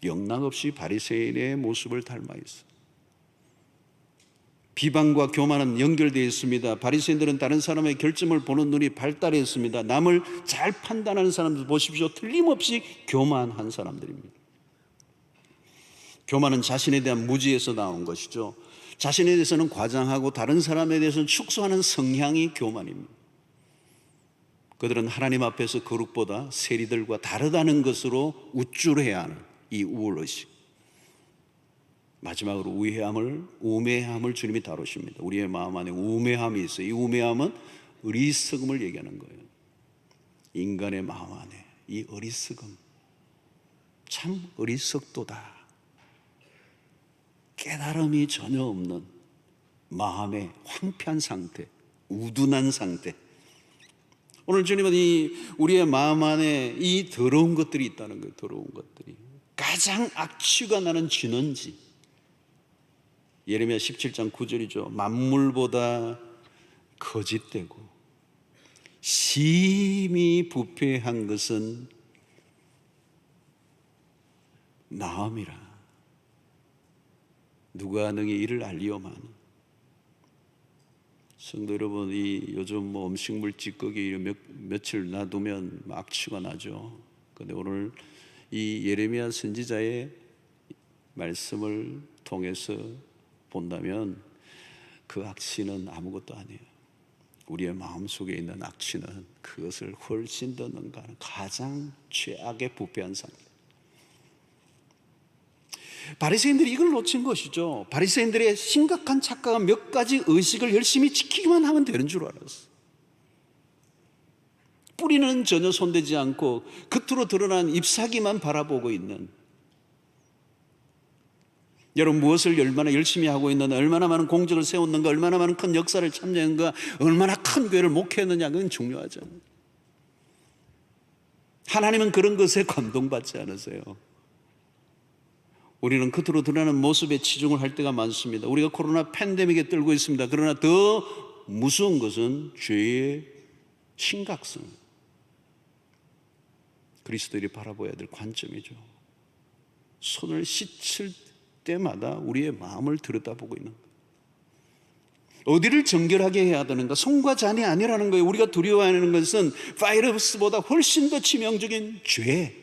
영락없이 바리새인의 모습을 닮아 있어요. 비방과 교만은 연결되어 있습니다. 바리새인들은 다른 사람의 결점을 보는 눈이 발달했습니다. 남을 잘 판단하는 사람들 보십시오. 틀림없이 교만한 사람들입니다. 교만은 자신에 대한 무지에서 나온 것이죠. 자신에 대해서는 과장하고 다른 사람에 대해서는 축소하는 성향이 교만입니다. 그들은 하나님 앞에서 거룩보다 세리들과 다르다는 것으로 우쭐해야 하는 이 우월의식. 마지막으로 우매함을 주님이 다루십니다. 우리의 마음 안에 우매함이 있어요. 이 우매함은 어리석음을 얘기하는 거예요. 인간의 마음 안에 이 어리석음, 참 어리석도다. 깨달음이 전혀 없는 마음의 황폐한 상태, 우둔한 상태. 오늘 주님은 우리의 마음 안에 이 더러운 것들이 있다는 거예요. 더러운 것들이 가장 악취가 나는 진원지, 예레미야 17장 9절이죠. 만물보다 거짓되고 심히 부패한 것은 마음이라. 누가 능히 이를 알리오마는. 성도 여러분, 이 요즘 음식물 찌꺼기 며칠 놔두면 악취가 나죠. 그런데 오늘 이 예레미야 선지자의 말씀을 통해서 본다면 그 악취는 아무것도 아니에요. 우리의 마음속에 있는 악취는 그것을 훨씬 더 능가하는 가장 최악의 부패한 상태. 바리새인들이 이걸 놓친 것이죠. 바리새인들의 심각한 착각은 몇 가지 의식을 열심히 지키기만 하면 되는 줄 알았어. 뿌리는 전혀 손대지 않고 겉으로 드러난 잎사귀만 바라보고 있는, 여러분 무엇을 얼마나 열심히 하고 있는가, 얼마나 많은 공적을 세웠는가, 얼마나 많은 큰 역사를 참여했는가, 얼마나 큰 교회를 목회했느냐, 그건 중요하죠. 하나님은 그런 것에 감동받지 않으세요. 우리는 겉으로 드러나는 모습에 치중을 할 때가 많습니다. 우리가 코로나 팬데믹에 떨고 있습니다. 그러나 더 무서운 것은 죄의 심각성, 그리스도인이 바라봐야 될 관점이죠. 손을 씻을 때마다 우리의 마음을 들여다보고 있는 거예요. 어디를 정결하게 해야 되는가? 손과 잔이 아니라는 거예요. 우리가 두려워하는 것은 바이러스보다 훨씬 더 치명적인 죄,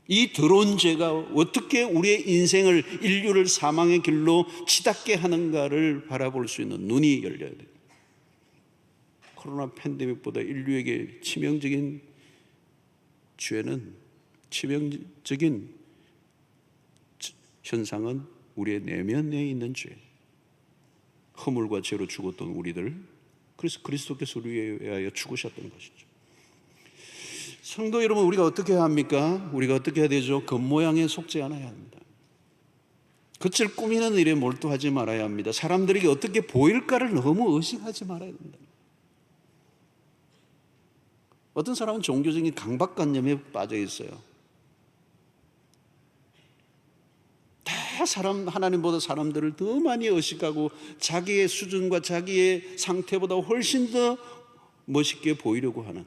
이 더러운 죄가 어떻게 우리의 인생을, 인류를 사망의 길로 치닫게 하는가를 바라볼 수 있는 눈이 열려야 돼요. 코로나 팬데믹보다 인류에게 치명적인 죄는, 치명적인 현상은 우리의 내면에 있는 죄, 허물과 죄로 죽었던 우리들, 그래서 그리스도께서 우리에 위하여 죽으셨던 것이죠. 성도 여러분, 우리가 어떻게 해야 합니까? 우리가 어떻게 해야 되죠? 겉모양에 속지 않아야 합니다. 겉을 꾸미는 일에 몰두하지 말아야 합니다. 사람들에게 어떻게 보일까를 너무 의식하지 말아야 된다. 어떤 사람은 종교적인 강박관념에 빠져 있어요. 다 하나님보다 사람들을 더 많이 의식하고 자기의 수준과 자기의 상태보다 훨씬 더 멋있게 보이려고 하는,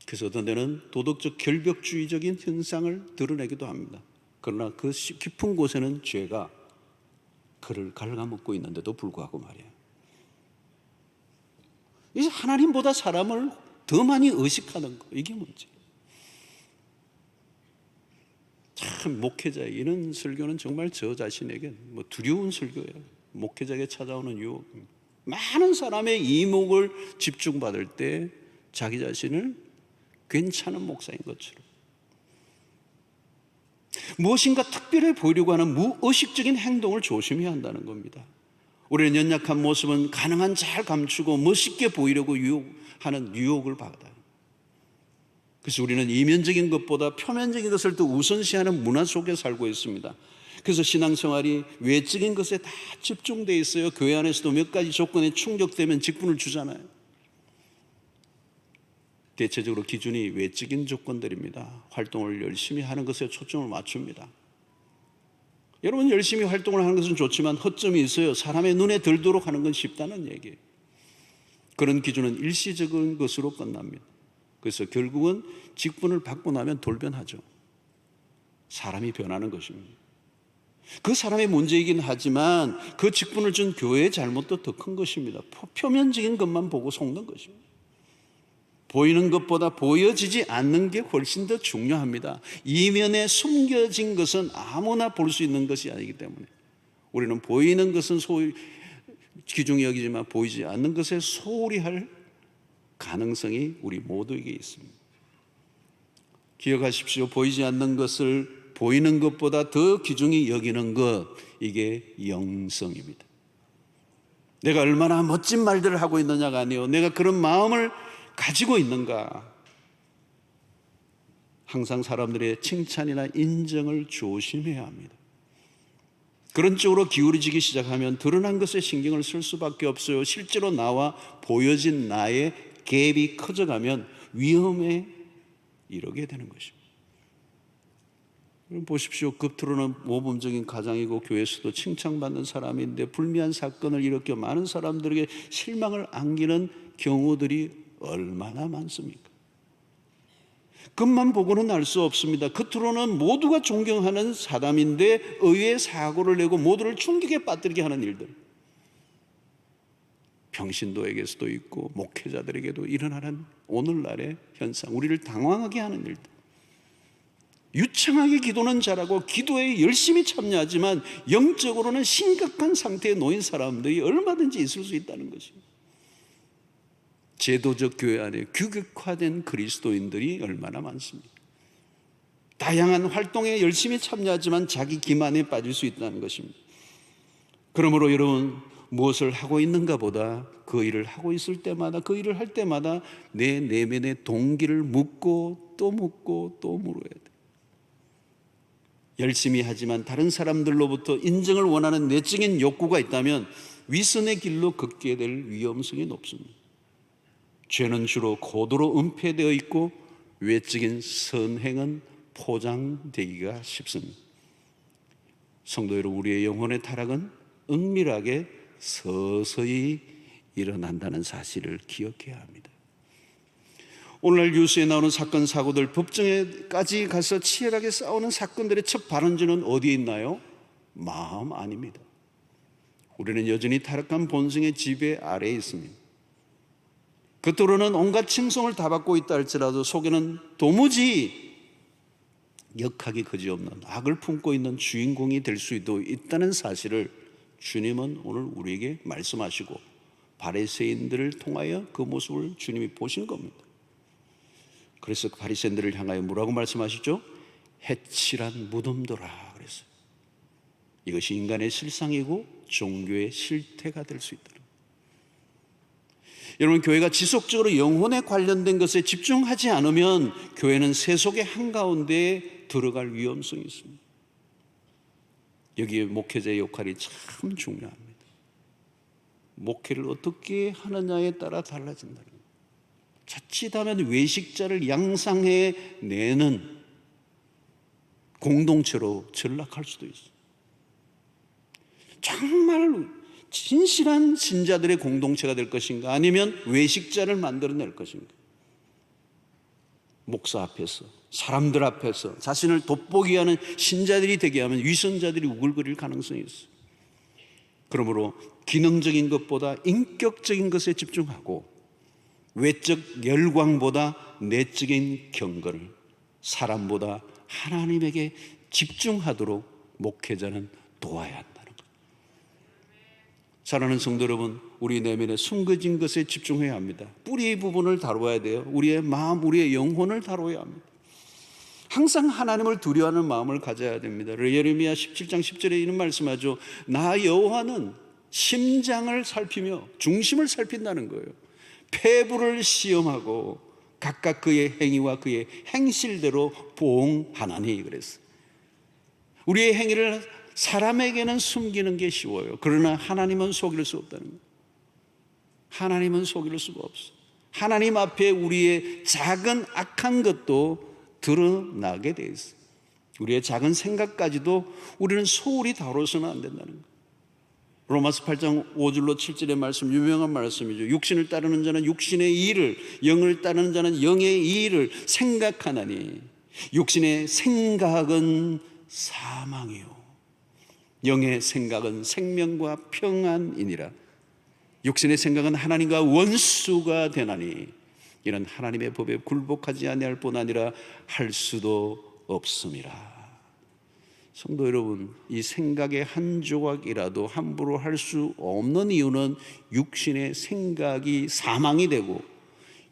그래서 어떤 데는 도덕적 결벽주의적인 현상을 드러내기도 합니다. 그러나 그 깊은 곳에는 죄가 그를 갉아먹고 있는데도 불구하고 말이에요. 이제 하나님보다 사람을 더 많이 의식하는 거, 이게 문제예요. 참 목회자의 이런 설교는 정말 저 자신에게 두려운 설교예요. 목회자에게 찾아오는 유혹. 많은 사람의 이목을 집중받을 때 자기 자신을 괜찮은 목사인 것처럼, 무엇인가 특별해 보이려고 하는 무의식적인 행동을 조심해야 한다는 겁니다. 우리는 연약한 모습은 가능한 잘 감추고 멋있게 보이려고 하는 유혹을 받아요. 그래서 우리는 이면적인 것보다 표면적인 것을 더 우선시하는 문화 속에 살고 있습니다. 그래서 신앙생활이 외적인 것에 다 집중되어 있어요. 교회 안에서도 몇 가지 조건에 충족되면 직분을 주잖아요. 대체적으로 기준이 외적인 조건들입니다. 활동을 열심히 하는 것에 초점을 맞춥니다. 여러분, 열심히 활동을 하는 것은 좋지만 허점이 있어요. 사람의 눈에 들도록 하는 건 쉽다는 얘기예요. 그런 기준은 일시적인 것으로 끝납니다. 그래서 결국은 직분을 받고 나면 돌변하죠. 사람이 변하는 것입니다. 그 사람의 문제이긴 하지만 그 직분을 준 교회의 잘못도 더 큰 것입니다. 표면적인 것만 보고 속는 것입니다. 보이는 것보다 보여지지 않는 게 훨씬 더 중요합니다. 이면에 숨겨진 것은 아무나 볼 수 있는 것이 아니기 때문에 우리는 보이는 것은 소위 귀중히 여기지만 보이지 않는 것에 소홀히 할 가능성이 우리 모두에게 있습니다. 기억하십시오. 보이지 않는 것을 보이는 것보다 더 귀중히 여기는 것, 이게 영성입니다. 내가 얼마나 멋진 말들을 하고 있느냐가 아니에요. 내가 그런 마음을 가지고 있는가. 항상 사람들의 칭찬이나 인정을 조심해야 합니다. 그런 쪽으로 기울어지기 시작하면 드러난 것에 신경을 쓸 수밖에 없어요. 실제로 나와 보여진 나의 갭이 커져가면 위험에 이르게 되는 것입니다. 보십시오. 겉으로는 모범적인 가장이고 교회에서도 칭찬받는 사람인데 불미한 사건을 일으켜 많은 사람들에게 실망을 안기는 경우들이 얼마나 많습니까? 겉만 보고는 알 수 없습니다. 겉으로는 모두가 존경하는 사람인데 의외의 사고를 내고 모두를 충격에 빠뜨리게 하는 일들, 평신도에게서도 있고 목회자들에게도 일어나는 오늘날의 현상, 우리를 당황하게 하는 일들. 유창하게 기도는 잘하고 기도에 열심히 참여하지만 영적으로는 심각한 상태에 놓인 사람들이 얼마든지 있을 수 있다는 것입니다. 제도적 교회 안에 규격화된 그리스도인들이 얼마나 많습니다. 다양한 활동에 열심히 참여하지만 자기 기만에 빠질 수 있다는 것입니다. 그러므로 여러분, 무엇을 하고 있는가 보다 그 일을 하고 있을 때마다, 그 일을 할 때마다 내 내면의 동기를 묻고 또 묻고 또 물어야 돼. 열심히 하지만 다른 사람들로부터 인정을 원하는 내적인 욕구가 있다면 위선의 길로 걷게 될 위험성이 높습니다. 죄는 주로 고도로 은폐되어 있고 외적인 선행은 포장되기가 쉽습니다. 성도 여러분, 우리의 영혼의 타락은 은밀하게 서서히 일어난다는 사실을 기억해야 합니다. 오늘날 뉴스에 나오는 사건, 사고들, 법정에까지 가서 치열하게 싸우는 사건들의 첫 발원지는 어디에 있나요? 마음 아닙니다. 우리는 여전히 타락한 본성의 지배 아래에 있습니다. 겉으로는 온갖 칭송을 다 받고 있다 할지라도 속에는 도무지 역학이 그지없는 악을 품고 있는 주인공이 될 수도 있다는 사실을 주님은 오늘 우리에게 말씀하시고 바리새인들을 통하여 그 모습을 주님이 보신 겁니다. 그래서 바리새인들을 향하여 뭐라고 말씀하시죠? 해칠한 무덤도라 그랬어요. 이것이 인간의 실상이고 종교의 실태가 될 수 있다. 여러분, 교회가 지속적으로 영혼에 관련된 것에 집중하지 않으면 교회는 세속의 한가운데에 들어갈 위험성이 있습니다. 여기에 목회자의 역할이 참 중요합니다. 목회를 어떻게 하느냐에 따라 달라진다는 거예요. 자칫하면 외식자를 양상해 내는 공동체로 전락할 수도 있어요. 정말 진실한 신자들의 공동체가 될 것인가, 아니면 외식자를 만들어낼 것인가. 목사 앞에서, 사람들 앞에서 자신을 돋보게 하는 신자들이 되게 하면 위선자들이 우글거릴 가능성이 있어요. 그러므로 기능적인 것보다 인격적인 것에 집중하고 외적 열광보다 내적인 경건을, 사람보다 하나님에게 집중하도록 목회자는 도와야 한다는 것. 사랑하는 성도 여러분, 우리 내면에 숨겨진 것에 집중해야 합니다. 뿌리 부분을 다뤄야 돼요. 우리의 마음, 우리의 영혼을 다뤄야 합니다. 항상 하나님을 두려워하는 마음을 가져야 됩니다. 예레미야 17장 10절에 이런 말씀하죠. 나 여호와는 심장을 살피며 중심을 살핀다는 거예요. 폐부를 시험하고 각각 그의 행위와 그의 행실대로 보응하나니 그랬어요. 우리의 행위를 사람에게는 숨기는 게 쉬워요. 그러나 하나님은 속일 수 없다는 거예요. 하나님은 속일 수가 없어요. 하나님 앞에 우리의 작은 악한 것도 드러나게 돼 있어요. 우리의 작은 생각까지도 우리는 소홀히 다뤄서는 안 된다는 거예요. 로마서 8장 5절로 7절의 말씀, 유명한 말씀이죠. 육신을 따르는 자는 육신의 일을, 영을 따르는 자는 영의 일을 생각하나니 육신의 생각은 사망이요 영의 생각은 생명과 평안이니라. 육신의 생각은 하나님과 원수가 되나니 이는 하나님의 법에 굴복하지 아니할 뿐 아니라 할 수도 없음이라. 성도 여러분, 이 생각의 한 조각이라도 함부로 할 수 없는 이유는 육신의 생각이 사망이 되고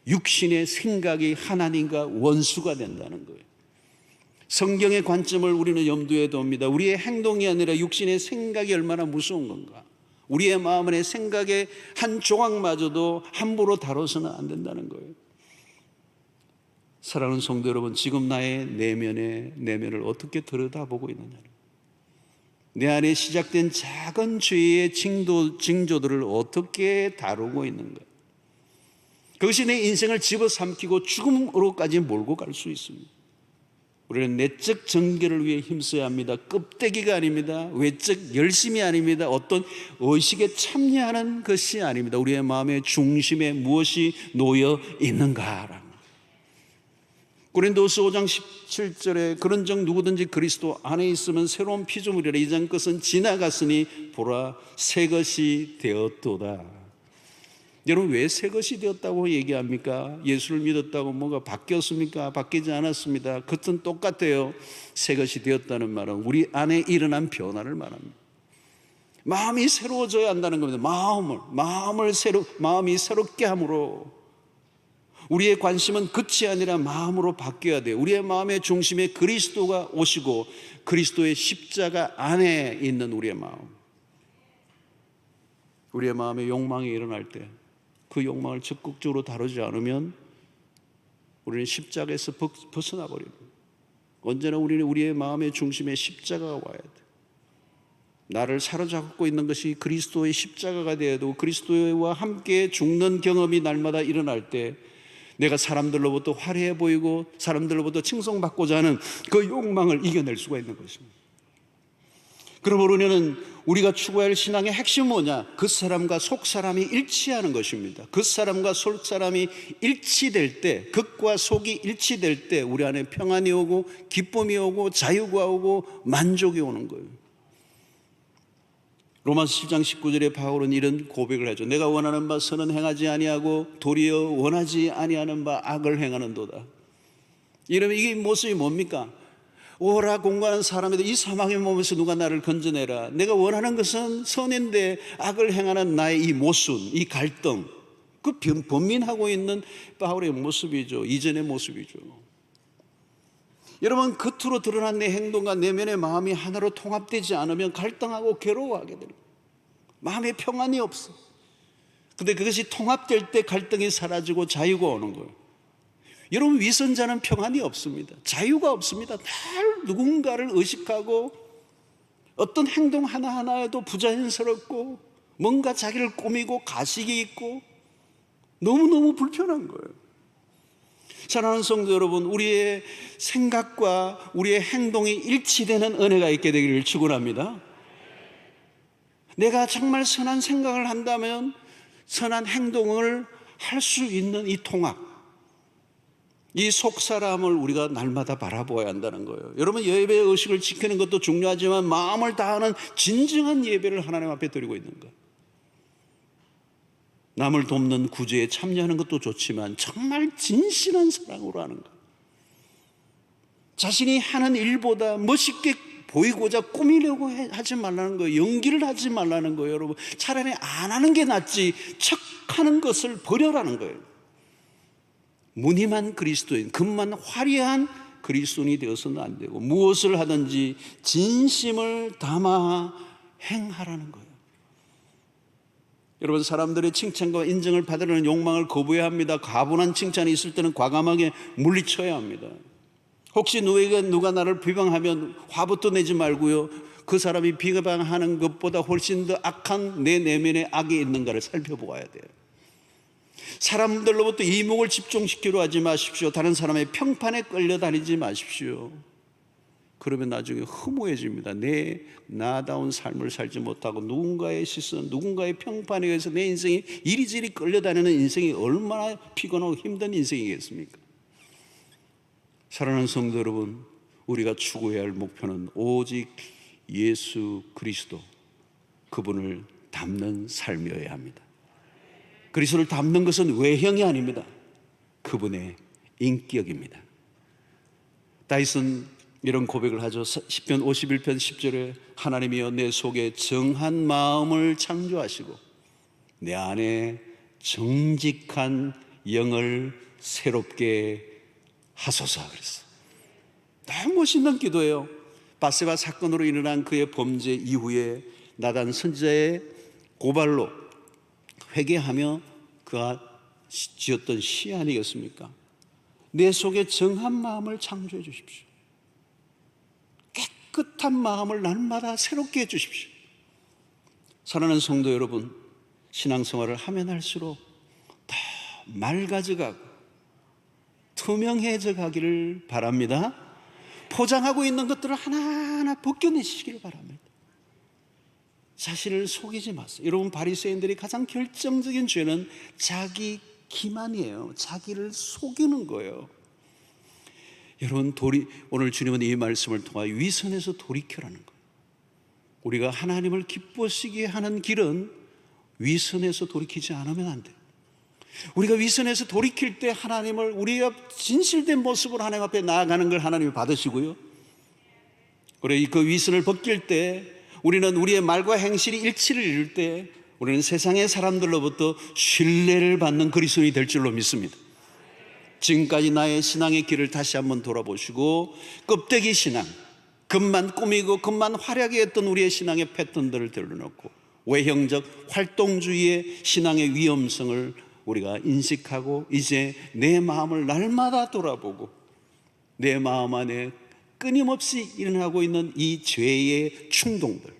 육신의 생각이 하나님과 원수가 된다는 거예요. 성경의 관점을 우리는 염두에 둡니다. 우리의 행동이 아니라 육신의 생각이 얼마나 무서운 건가. 우리의 마음의 생각의 한 조각마저도 함부로 다뤄서는 안 된다는 거예요. 사랑하는 성도 여러분, 지금 나의 내면을 어떻게 들여다보고 있느냐, 내 안에 시작된 작은 죄의 징조들을 어떻게 다루고 있는가. 그것이 내 인생을 집어삼키고 죽음으로까지 몰고 갈 수 있습니다. 우리는 내적 정결을 위해 힘써야 합니다. 껍데기가 아닙니다. 외적 열심이 아닙니다. 어떤 의식에 참여하는 것이 아닙니다. 우리의 마음의 중심에 무엇이 놓여 있는가. 고린도서 5장 17절에 그런즉 누구든지 그리스도 안에 있으면 새로운 피조물이라 이전 것은 지나갔으니 보라 새 것이 되었도다. 여러분 왜 새 것이 되었다고 얘기합니까? 예수를 믿었다고 뭐가 바뀌었습니까? 바뀌지 않았습니다. 그것은 똑같아요. 새 것이 되었다는 말은 우리 안에 일어난 변화를 말합니다. 마음이 새로워져야 한다는 겁니다. 마음이 새롭게 함으로 우리의 관심은 끝이 아니라 마음으로 바뀌어야 돼요. 우리의 마음의 중심에 그리스도가 오시고 그리스도의 십자가 안에 있는 우리의 마음의 욕망이 일어날 때 그 욕망을 적극적으로 다루지 않으면 우리는 십자가에서 벗어나 버립니다. 언제나 우리는 우리의 마음의 중심에 십자가가 와야 돼. 나를 사로잡고 있는 것이 그리스도의 십자가가 되어야 되고 그리스도와 함께 죽는 경험이 날마다 일어날 때 내가 사람들로부터 화려해 보이고 사람들로부터 칭송받고자 하는 그 욕망을 이겨낼 수가 있는 것입니다. 그러므로 우리는 우리가 추구할 신앙의 핵심은 뭐냐? 그 사람과 속 사람이 일치하는 것입니다. 그 사람과 속 사람이 일치될 때, 극과 속이 일치될 때 우리 안에 평안이 오고 기쁨이 오고 자유가 오고 만족이 오는 거예요. 로마서 7장 19절에 바울은 이런 고백을 하죠. 내가 원하는 바 선은 행하지 아니하고 도리어 원하지 아니하는 바 악을 행하는도다. 이러면 이게 모습이 뭡니까? 오라 공부하는 사람에도 이 사망의 몸에서 누가 나를 건져내라. 내가 원하는 것은 선인데 악을 행하는 나의 이 모순, 이 갈등, 그 번민하고 있는 바울의 모습이죠. 이전의 모습이죠. 여러분 겉으로 드러난 내 행동과 내면의 마음이 하나로 통합되지 않으면 갈등하고 괴로워하게 됩니다. 마음에 평안이 없어. 근데 그것이 통합될 때 갈등이 사라지고 자유가 오는 거예요. 여러분 위선자는 평안이 없습니다. 자유가 없습니다. 늘 누군가를 의식하고 어떤 행동 하나하나에도 부자연스럽고 뭔가 자기를 꾸미고 가식이 있고 너무너무 불편한 거예요. 사랑하는 성도 여러분, 우리의 생각과 우리의 행동이 일치되는 은혜가 있게 되기를 축원합니다. 내가 정말 선한 생각을 한다면 선한 행동을 할 수 있는 이 통합, 이 속사람을 우리가 날마다 바라보아야 한다는 거예요. 여러분 예배의 의식을 지키는 것도 중요하지만 마음을 다하는 진정한 예배를 하나님 앞에 드리고 있는가? 남을 돕는 구제에 참여하는 것도 좋지만 정말 진실한 사랑으로 하는가? 자신이 하는 일보다 멋있게 보이고자 꾸미려고 하지 말라는 거예요. 연기를 하지 말라는 거예요. 여러분 차라리 안 하는 게 낫지 척하는 것을 버려라는 거예요. 무늬만 그리스도인, 겉만 화려한 그리스도인이 되어서는 안 되고 무엇을 하든지 진심을 담아 행하라는 거예요. 여러분 사람들의 칭찬과 인정을 받으려는 욕망을 거부해야 합니다. 가분한 칭찬이 있을 때는 과감하게 물리쳐야 합니다. 혹시 누가 나를 비방하면 화부터 내지 말고요, 그 사람이 비방하는 것보다 훨씬 더 악한 내 내면에 악이 있는가를 살펴보아야 돼요. 사람들로부터 이목을 집중시키려 하지 마십시오. 다른 사람의 평판에 끌려다니지 마십시오. 그러면 나중에 허무해집니다. 내 나다운 삶을 살지 못하고 누군가의 시선, 누군가의 평판에 의해서 내 인생이 이리저리 끌려다니는 인생이 얼마나 피곤하고 힘든 인생이겠습니까? 사랑하는 성도 여러분, 우리가 추구해야 할 목표는 오직 예수 그리스도, 그분을 닮는 삶이어야 합니다. 그리스도를 닮는 것은 외형이 아닙니다. 그분의 인격입니다. 다윗은 이런 고백을 하죠. 시편 51편 10절에 하나님이여 내 속에 정한 마음을 창조하시고 내 안에 정직한 영을 새롭게 하소서 그랬어요. 너무 멋있는 기도예요. 바세바 사건으로 일어난 그의 범죄 이후에 나단 선지자의 고발로 회개하며 그가 지었던 시 아니겠습니까? 내 속에 정한 마음을 창조해 주십시오. 깨끗한 마음을 날마다 새롭게 해 주십시오. 사랑하는 성도 여러분, 신앙생활을 하면 할수록 더 맑아져 가고 투명해져 가기를 바랍니다. 포장하고 있는 것들을 하나하나 벗겨내시기를 바랍니다. 자신을 속이지 마세요. 여러분, 바리새인들이 가장 결정적인 죄는 자기 기만이에요. 자기를 속이는 거예요. 여러분, 오늘 주님은 이 말씀을 통하여 위선에서 돌이켜라는 거예요. 우리가 하나님을 기쁘시게 하는 길은 위선에서 돌이키지 않으면 안 돼요. 우리가 위선에서 돌이킬 때 하나님을, 우리가 진실된 모습으로 하나님 앞에 나아가는 걸 하나님이 받으시고요, 그리고 그 위선을 벗길 때 우리는 우리의 말과 행실이 일치를 이룰 때 우리는 세상의 사람들로부터 신뢰를 받는 그리스도인이 될 줄로 믿습니다. 지금까지 나의 신앙의 길을 다시 한번 돌아보시고, 껍데기 신앙, 겉만 꾸미고 겉만 화려하게 했던 우리의 신앙의 패턴들을 들여놓고 외형적 활동주의의 신앙의 위험성을 우리가 인식하고, 이제 내 마음을 날마다 돌아보고 내 마음 안에 끊임없이 일어나고 있는 이 죄의 충동들,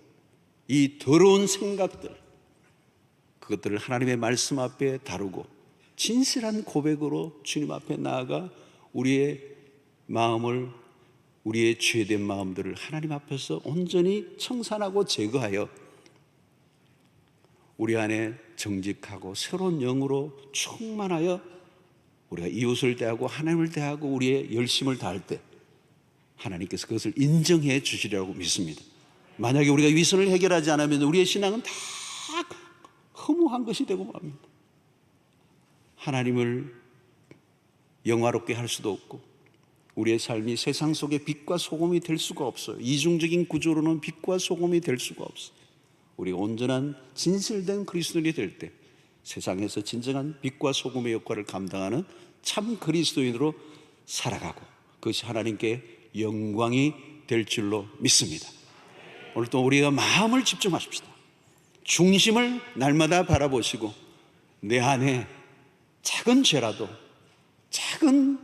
이 더러운 생각들, 그것들을 하나님의 말씀 앞에 다루고 진실한 고백으로 주님 앞에 나아가 우리의 마음을, 우리의 죄된 마음들을 하나님 앞에서 온전히 청산하고 제거하여 우리 안에 정직하고 새로운 영으로 충만하여 우리가 이웃을 대하고 하나님을 대하고 우리의 열심을 다할 때 하나님께서 그것을 인정해 주시리라고 믿습니다. 만약에 우리가 위선을 해결하지 않으면 우리의 신앙은 다 허무한 것이 되고 맙니다. 하나님을 영화롭게 할 수도 없고 우리의 삶이 세상 속의 빛과 소금이 될 수가 없어요. 이중적인 구조로는 빛과 소금이 될 수가 없어요. 우리가 온전한 진실된 그리스도인이 될 때 세상에서 진정한 빛과 소금의 역할을 감당하는 참 그리스도인으로 살아가고 그것이 하나님께 영광이 될 줄로 믿습니다. 오늘 또 우리가 마음을 집중하십시다. 중심을 날마다 바라보시고 내 안에 작은 죄라도, 작은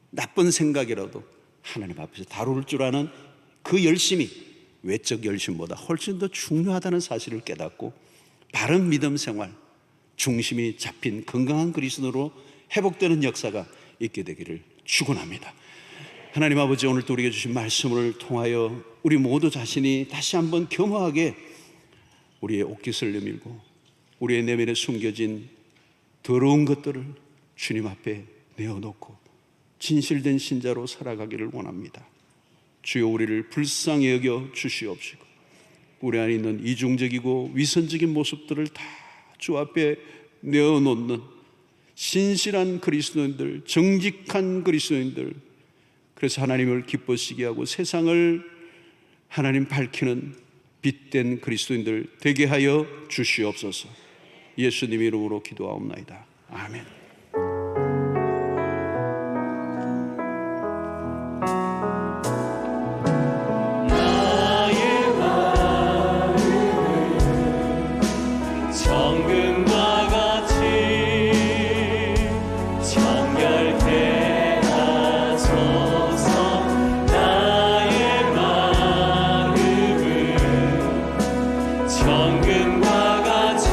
나쁜 생각이라도 하나님 앞에서 다룰 줄 아는 그 열심이 외적 열심보다 훨씬 더 중요하다는 사실을 깨닫고 바른 믿음 생활, 중심이 잡힌 건강한 그리스도로 회복되는 역사가 있게 되기를 축원합니다. 하나님 아버지, 오늘 또 우리에게 주신 말씀을 통하여 우리 모두 자신이 다시 한번 겸허하게 우리의 옷깃을 내밀고 우리의 내면에 숨겨진 더러운 것들을 주님 앞에 내어놓고 진실된 신자로 살아가기를 원합니다. 주여, 우리를 불쌍히 여겨 주시옵시고 우리 안에 있는 이중적이고 위선적인 모습들을 다 주 앞에 내어놓는 신실한 그리스도인들, 정직한 그리스도인들, 그래서 하나님을 기쁘시게 하고 세상을 하나님 밝히는 빛된 그리스도인들 되게 하여 주시옵소서. 예수님 이름으로 기도하옵나이다. 아멘. 정금과 같이 정결케 하소서. 나의 마음을 정금과 같이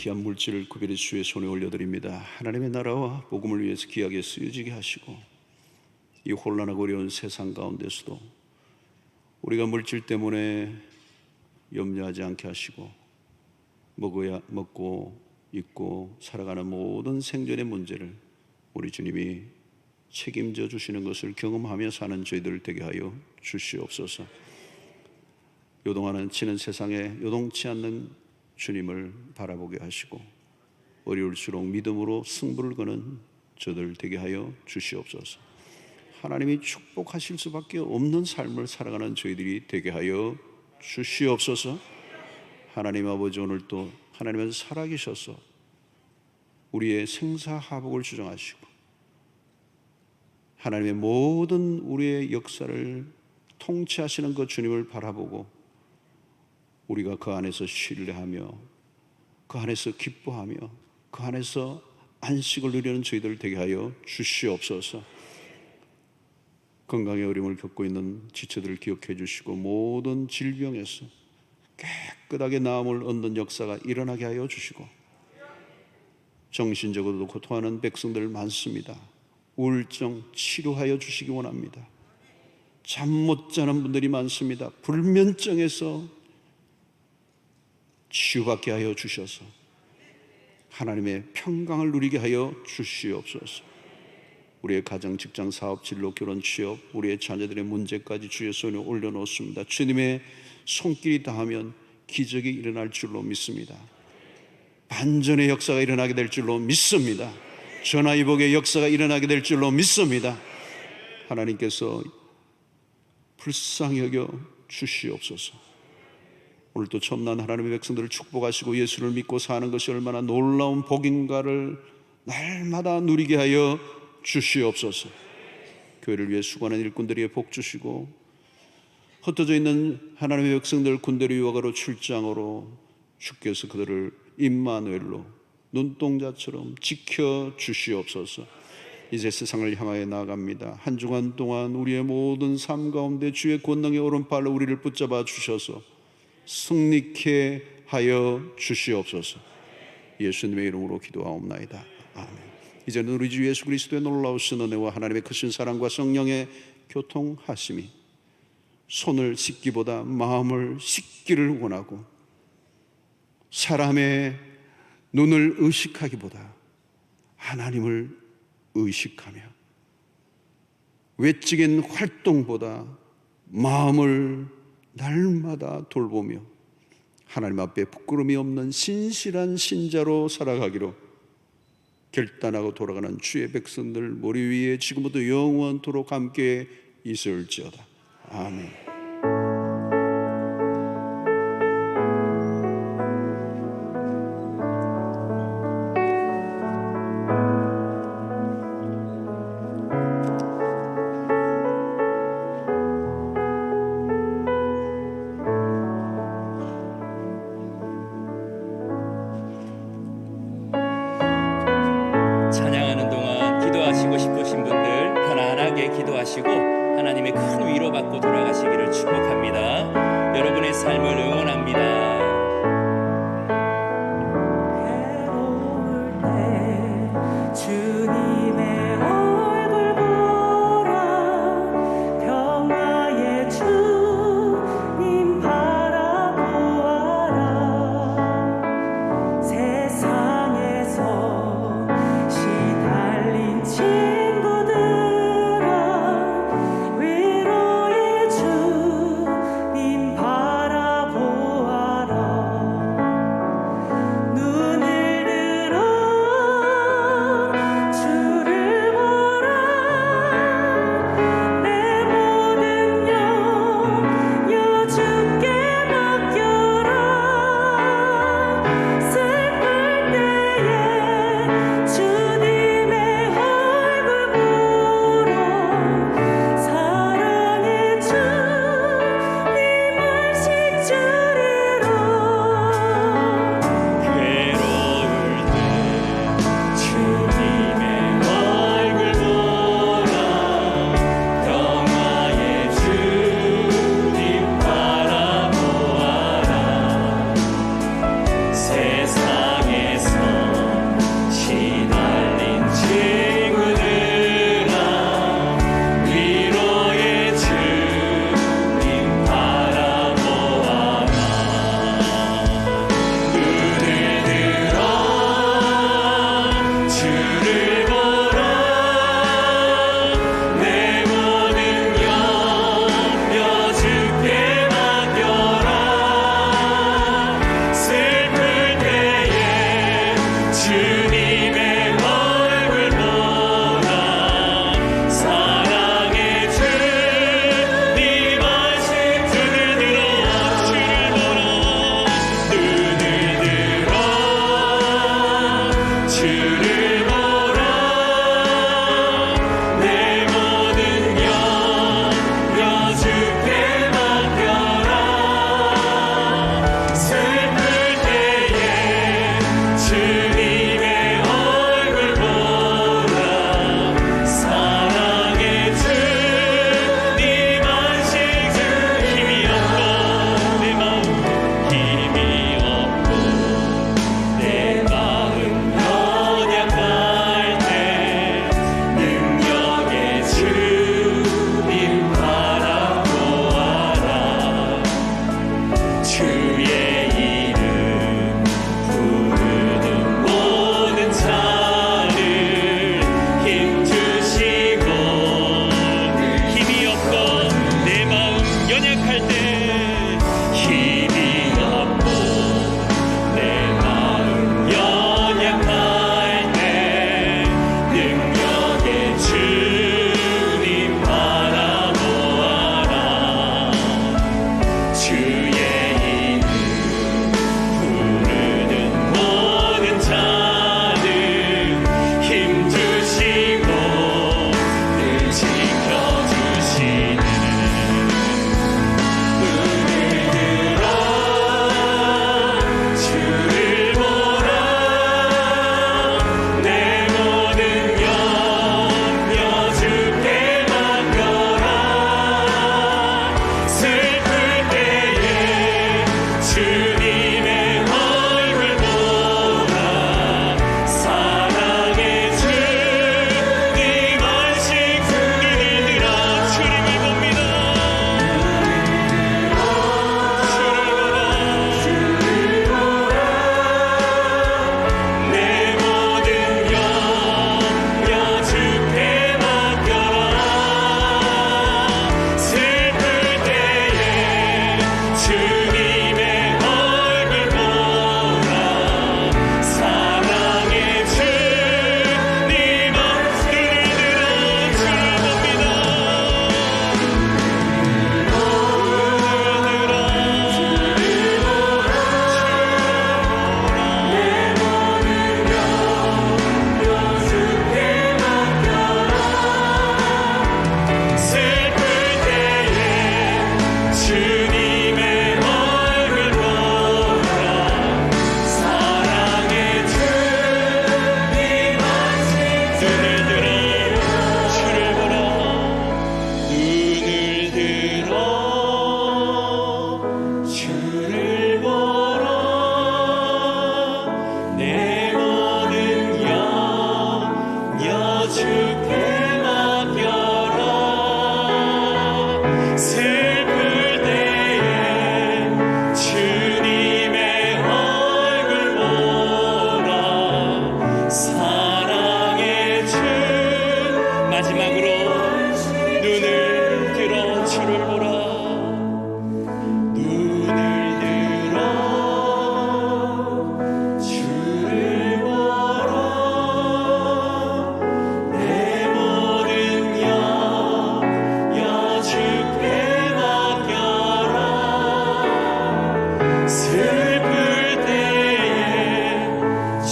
귀한 물질을 구별히 주의 손에 올려드립니다. 하나님의 나라와 복음을 위해서 귀하게 쓰여지게 하시고 이 혼란하고 어려운 세상 가운데서도 우리가 물질 때문에 염려하지 않게 하시고 먹고 입고 살아가는 모든 생존의 문제를 우리 주님이 책임져 주시는 것을 경험하며 사는 저희들 되게 하여 주시옵소서. 요동하는 치는 세상에 요동치 않는 주님을 바라보게 하시고 어려울수록 믿음으로 승부를 거는 저들 되게 하여 주시옵소서. 하나님이 축복하실 수밖에 없는 삶을 살아가는 저희들이 되게 하여 주시옵소서. 하나님 아버지, 오늘 또 하나님은 살아계셔서 우리의 생사하복을 주장하시고 하나님의 모든 우리의 역사를 통치하시는 그 주님을 바라보고 우리가 그 안에서 신뢰하며 그 안에서 기뻐하며 그 안에서 안식을 누리는 저희들 되게 하여 주시옵소서. 건강의 어려움을 겪고 있는 지체들을 기억해 주시고 모든 질병에서 깨끗하게 나음을 얻는 역사가 일어나게 하여 주시고 정신적으로도 고통하는 백성들 많습니다. 우울증 치료하여 주시기 원합니다. 잠 못 자는 분들이 많습니다. 불면증에서 치유받게 하여 주셔서 하나님의 평강을 누리게 하여 주시옵소서. 우리의 가정, 직장, 사업, 진로, 결혼, 취업, 우리의 자녀들의 문제까지 주의 손에 올려놓습니다. 주님의 손길이 닿으면 기적이 일어날 줄로 믿습니다. 반전의 역사가 일어나게 될 줄로 믿습니다. 전화위복의 역사가 일어나게 될 줄로 믿습니다. 하나님께서 불쌍히 여겨 주시옵소서. 오늘도 첨단 하나님의 백성들을 축복하시고 예수를 믿고 사는 것이 얼마나 놀라운 복인가를 날마다 누리게 하여 주시옵소서. 교회를 위해 수고하는 일꾼들에게 복 주시고 흩어져 있는 하나님의 백성들 군대로 유학으로 출장으로 주께서 그들을 임마누엘로 눈동자처럼 지켜 주시옵소서. 이제 세상을 향하여 나아갑니다. 한 주간 동안 우리의 모든 삶 가운데 주의 권능의 오른팔로 우리를 붙잡아 주셔서 승리케 하여 주시옵소서. 예수님의 이름으로 기도하옵나이다. 아멘. 이제는 우리 주 예수 그리스도의 놀라우신 은혜와 하나님의 크신 사랑과 성령의 교통하심이 손을 씻기보다 마음을 씻기를 원하고 사람의 눈을 의식하기보다 하나님을 의식하며 외적인 활동보다 마음을 날마다 돌보며 하나님 앞에 부끄러움이 없는 신실한 신자로 살아가기로 결단하고 돌아가는 주의 백성들 머리 위에 지금부터 영원토록 함께 있을지어다. 아멘. 찬양하는 동안 기도하시고 싶으신 분들 편안하게 기도하시고 하나님의 큰 위로받고 돌아가시기를 축복합니다. 여러분의 삶을 응원합니다. 위로의 주님 바라보아라.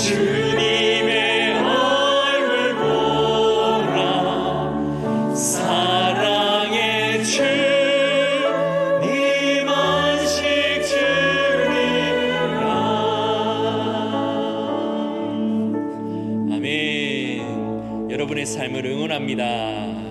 주님의 얼굴 보라 사랑의 주님 안식 주리라. 아멘. 여러분의 삶을 응원합니다.